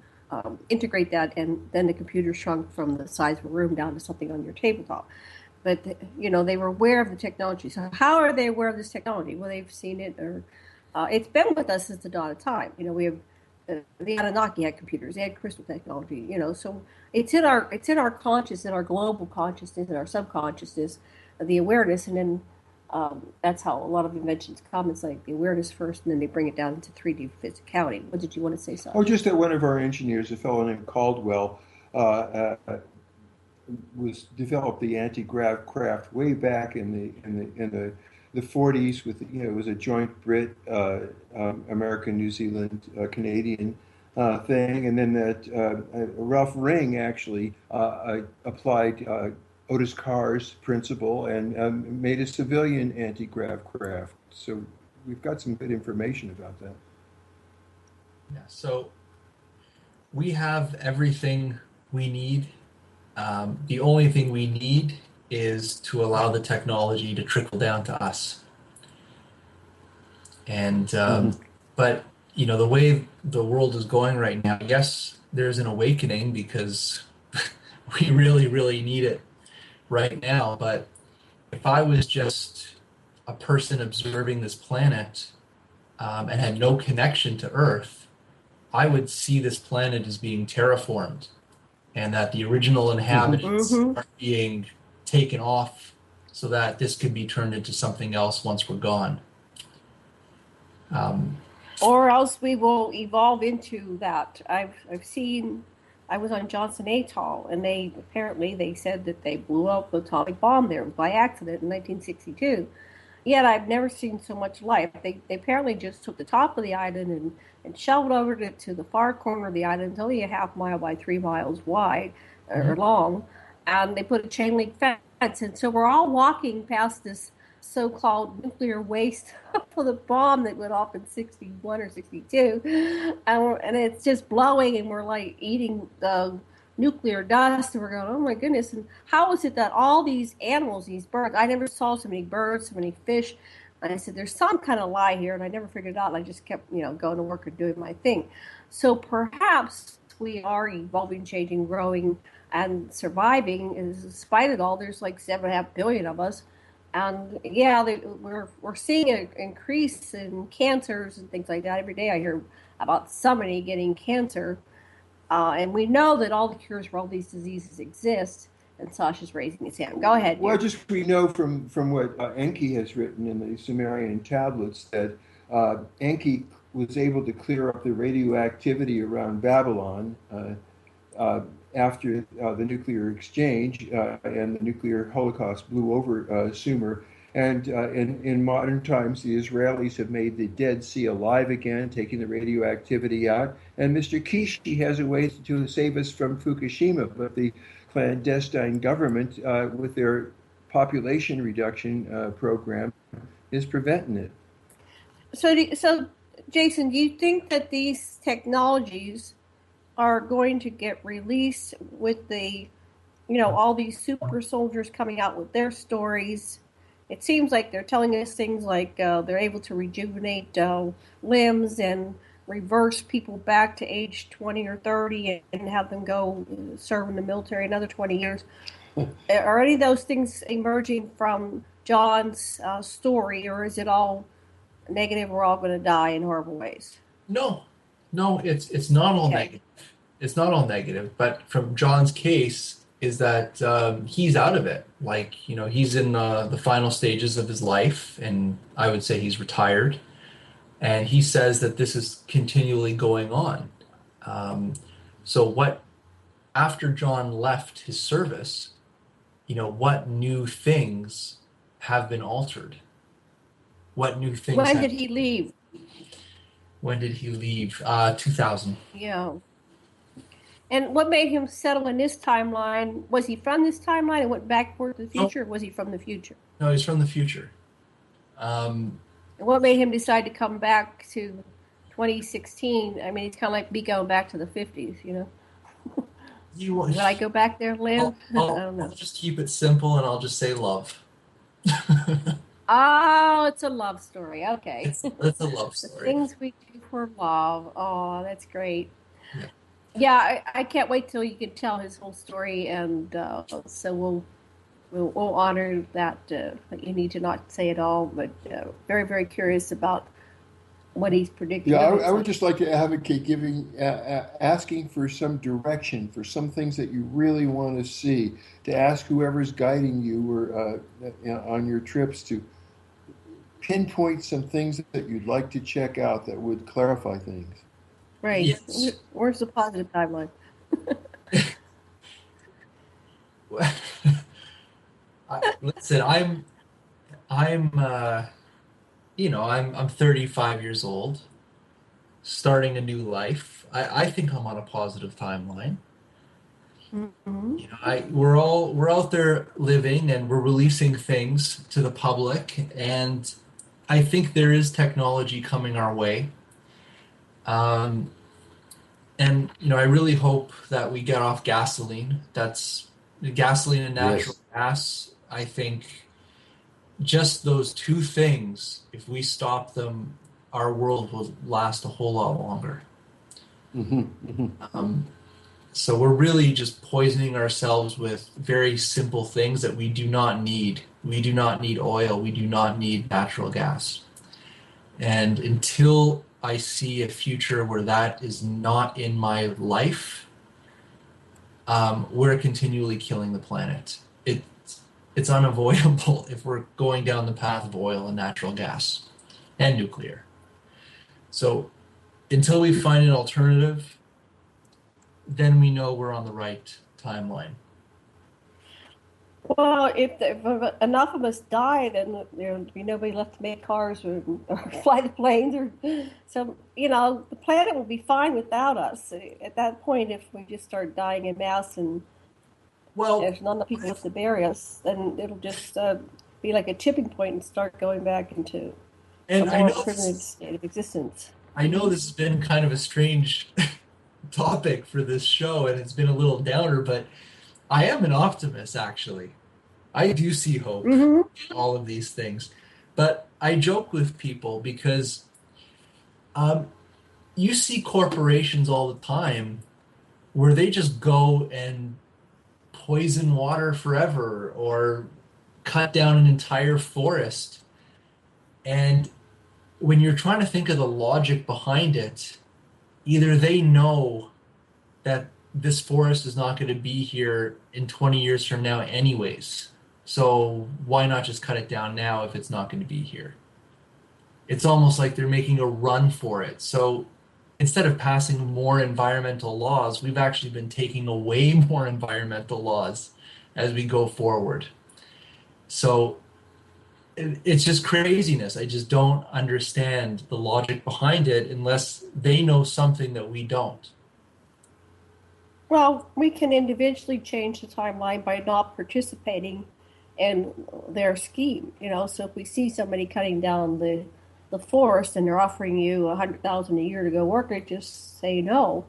D: integrate that, and then the computer shrunk from the size of a room down to something on your tabletop. But, they were aware of the technology. So how are they aware of this technology? Well, they've seen it, or it's been with us since the dawn of time. We have the Anunnaki had computers, they had crystal technology. So it's in our consciousness, in our global consciousness, in our subconsciousness, the awareness, and then that's how a lot of inventions come. It's like the awareness first, and then they bring it down into 3D physicality. What did you want to say, Sasha?
F: Oh, just that one of our engineers, a fellow named Caldwell, developed the anti-grav craft way back in the 40s with it was a joint Brit American, New Zealand, Canadian thing, and then that Ralph Ring actually applied Otis Carr's principle and made a civilian anti-grav craft. So we've got some good information about that.
G: Yeah. So we have everything we need. The only thing we need is to allow the technology to trickle down to us. And but the way the world is going right now, yes, there's an awakening because we really, really need it right now. But if I was just a person observing this planet and had no connection to Earth, I would see this planet as being terraformed, and that the original inhabitants are being taken off so that this could be turned into something else once we're gone.
D: Or else we will evolve into that. I've seen, I was on Johnson Atoll, and they said that they blew up the atomic bomb there by accident in 1962. Yet I've never seen so much life. They apparently just took the top of the island and shoveled over to the far corner of the island. It's only a half mile by 3 miles wide or long, and they put a chain link fence. And so we're all walking past this so-called nuclear waste for the bomb that went off in 61 or 62, and it's just blowing, and we're like eating the nuclear dust, and we're going, oh my goodness. And how is it that all these animals, these birds, I never saw so many birds, so many fish, and I said there's some kind of lie here, and I never figured it out, and I just kept going to work and doing my thing. So perhaps we are evolving, changing, growing, and surviving. In spite of it all, there's like 7.5 billion of us. And yeah, we're seeing an increase in cancers and things like that. Every day I hear about somebody getting cancer. And we know that all the cures for all these diseases exist. And Sasha's raising his hand. Go ahead.
F: Well, just we know from what Enki has written in the Sumerian tablets that Enki was able to clear up the radioactivity around Babylon after the nuclear exchange and the nuclear holocaust blew over Sumer. And in modern times, the Israelis have made the Dead Sea alive again, taking the radioactivity out. And Mr. Kishi has a way to save us from Fukushima, but the clandestine government, with their population reduction program, is preventing it.
D: So, Jason, do you think that these technologies are going to get released with the, all these super soldiers coming out with their stories? It seems like they're telling us things like they're able to rejuvenate limbs and reverse people back to age 20 or 30 and have them go serve in the military another 20 years. Are any of those things emerging from John's story, or is it all negative? We're all going to die in horrible ways.
G: No, it's not all negative. It's not all negative, but from John's case is that he's out of it. Like, he's in the final stages of his life, and I would say he's retired. And he says that this is continually going on. After John left his service, what new things have been altered? What new things?
D: When did he leave?
G: When did he leave? 2000.
D: Yeah. And what made him settle in this timeline? Was he from this timeline and went backward to the future, or was he from the future?
G: No, he's from the future.
D: And what made him decide to come back to 2016? I mean, it's kind of like me going back to the 50s, Will I go back there and live? I don't know.
G: I'll just keep it simple, and I'll just say love.
D: Oh, it's a love story. Okay.
G: It's a love story.
D: The things we do for love. Oh, that's great. Yeah, I can't wait till you can tell his whole story, and so we'll honor that. You need to not say it all, but very, very curious about what he's predicting.
Q: Yeah, I would just like to advocate asking for some direction, for some things that you really want to see, to ask whoever's guiding you or on your trips to pinpoint some things that you'd like to check out that would clarify things.
D: Right.
G: Yes.
D: Where's the positive timeline?
G: Listen, I'm 35 years old, starting a new life. I think I'm on a positive timeline.
D: Mm-hmm.
G: We're out there living, and we're releasing things to the public, and I think there is technology coming our way. And I really hope that we get off gasoline. That's gasoline and natural gas. I think just those two things, if we stop them, our world will last a whole lot longer. So we're really just poisoning ourselves with very simple things that we do not need. We do not need oil. We do not need natural gas. And until I see a future where that is not in my life, we're continually killing the planet. It's unavoidable if we're going down the path of oil and natural gas and nuclear. So until we find an alternative, then we know we're on the right timeline.
D: Well, if enough of us die, then there'll be nobody left to make cars or fly the planes, or so. The planet will be fine without us. At that point, if we just start dying en masse and there's not enough people left to bury us, then it'll just be like a tipping point and start going back into a more primitive state of existence.
G: I know this has been kind of a strange topic for this show, and it's been a little downer, but I am an optimist, actually. I do see hope in all of these things. But I joke with people because you see corporations all the time where they just go and poison water forever or cut down an entire forest. And when you're trying to think of the logic behind it, either they know that this forest is not going to be here in 20 years from now anyways. So why not just cut it down now if it's not going to be here? It's almost like they're making a run for it. So instead of passing more environmental laws, we've actually been taking away more environmental laws as we go forward. So it's just craziness. I just don't understand the logic behind it unless they know something that we don't.
D: Well, we can individually change the timeline by not participating in their scheme. So if we see somebody cutting down the forest and they're offering you $100,000 a year to go work it, just say no.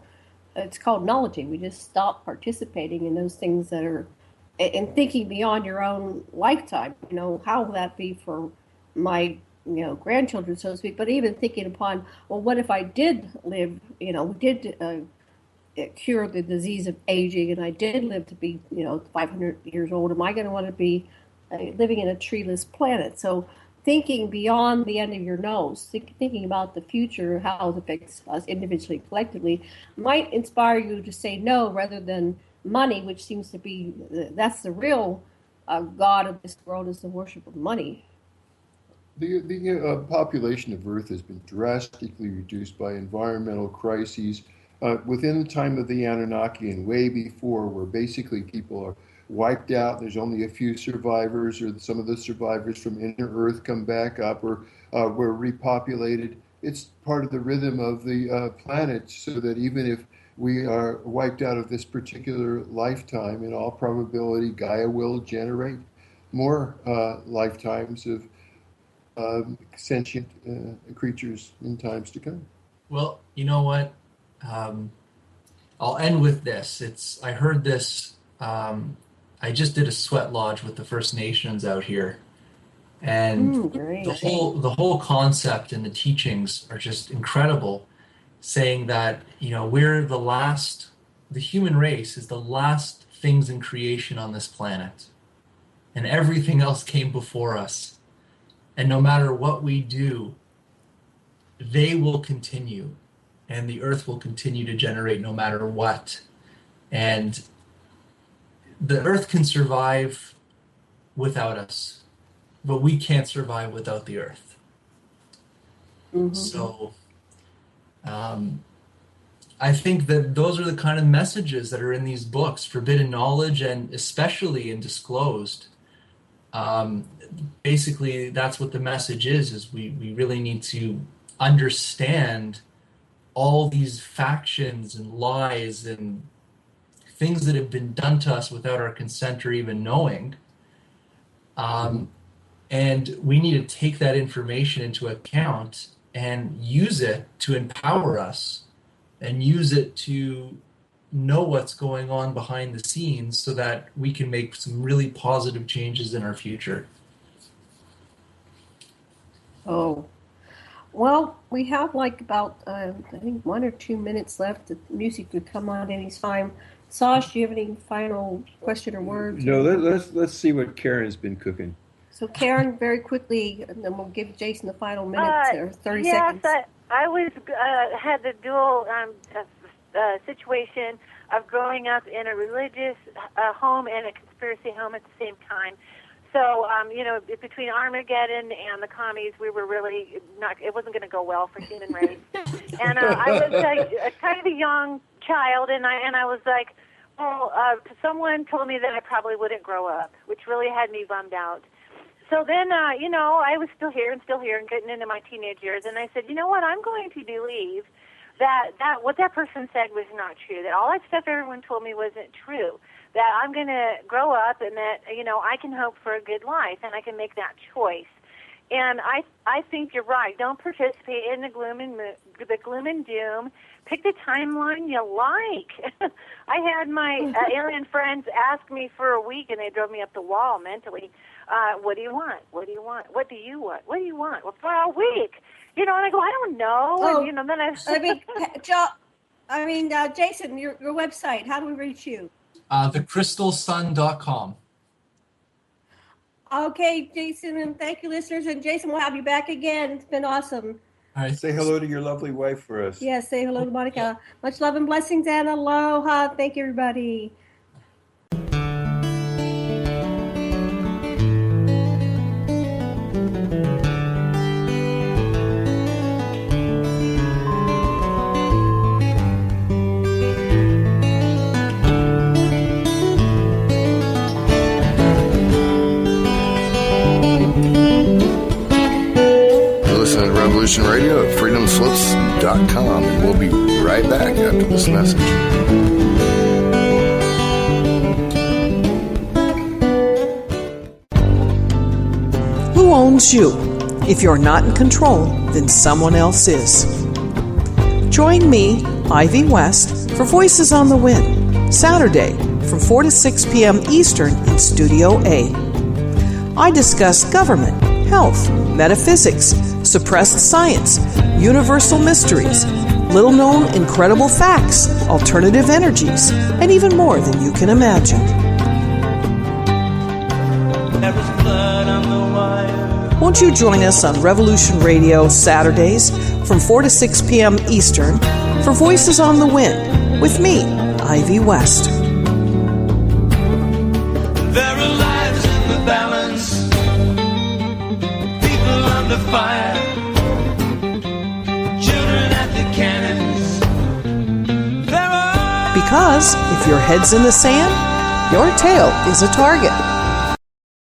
D: It's called nullity. We just stop participating in those things that are, and thinking beyond your own lifetime. How will that be for my grandchildren, so to speak? But even thinking upon, well, what if I did live, cure the disease of aging, and I did live to be 500 years old? Am I going to want to be living in a treeless planet? So thinking beyond the end of your nose, thinking about the future, how it affects us individually, collectively, might inspire you to say no rather than money, which seems to be, that's the real god of this world, is the worship of money.
Q: The population of Earth has been drastically reduced by environmental crises within the time of the Anunnaki and way before, where basically people are wiped out. There's only a few survivors, or some of the survivors from inner Earth come back up, or we're repopulated. It's part of the rhythm of the planet, so that even if we are wiped out of this particular lifetime, in all probability, Gaia will generate more lifetimes of sentient creatures in times to come.
G: Well, you know what? I'll end with this. I heard this. I just did a sweat lodge with the First Nations out here, and the whole concept and the teachings are just incredible. Saying that we're the human race is the last things in creation on this planet, and everything else came before us. And no matter what we do, they will continue, and the earth will continue to generate no matter what. And the earth can survive without us, but we can't survive without the earth. Mm-hmm. So I think that those are the kind of messages that are in these books, Forbidden Knowledge and especially in Disclosed. Basically, that's what the message is we really need to understand all these factions and lies and things that have been done to us without our consent or even knowing. And we need to take that information into account and use it to empower us and use it to know what's going on behind the scenes so that we can make some really positive changes in our future.
D: Oh, well, we have like about, I think 1 or 2 minutes left. The music could come on any time. Sash, do you have any final question or words?
F: No, let's see what Karen's been cooking.
D: So Karen, very quickly, and then we'll give Jason the final minutes or 30 seconds.
I: Yes, I was had the dual situation of growing up in a religious home and a conspiracy home at the same time. So, between Armageddon and the commies, we were really not, it wasn't going to go well for human race. And I was kind of a young child, and I was like, someone told me that I probably wouldn't grow up, which really had me bummed out. So then, I was still here and getting into my teenage years, and I said, you know what, I'm going to believe that what that person said was not true, that all that stuff everyone told me wasn't true, that I'm going to grow up and that, I can hope for a good life and I can make that choice. And I think you're right. Don't participate in the gloom and doom. Pick the timeline you like. I had my alien friends ask me for a week, and they drove me up the wall mentally. What do you want? What do you want? What do you want? What do you want? Well, for a week. And I go, I don't know.
D: Oh,
I: and,
D: then Jason, your website, how do we reach you?
G: thecrystalsun.com.
D: Okay, Jason, and thank you, listeners. And Jason, we'll have you back again. It's been awesome.
F: All right, say hello to your lovely wife for us.
D: Yes, say hello to Monica. Much love and blessings and aloha. Thank you, everybody.
J: Revolution Radio at freedomslips.com, and we'll be right back after this message.
R: Who owns you? If you're not in control, then someone else is. Join me, Ivy West, for Voices on the Wind, Saturday from 4 to 6 p.m. Eastern in Studio A. I discuss government, health, metaphysics, suppressed science, universal mysteries, little-known incredible facts, alternative energies, and even more than you can imagine. Won't you join us on Revolution Radio Saturdays from 4 to 6 p.m. Eastern for Voices on the Wind with me, Ivy West.
S: There are lives in the balance. People under fire. Children at the cannons.
R: Because if your head's in the sand, your tail is a target.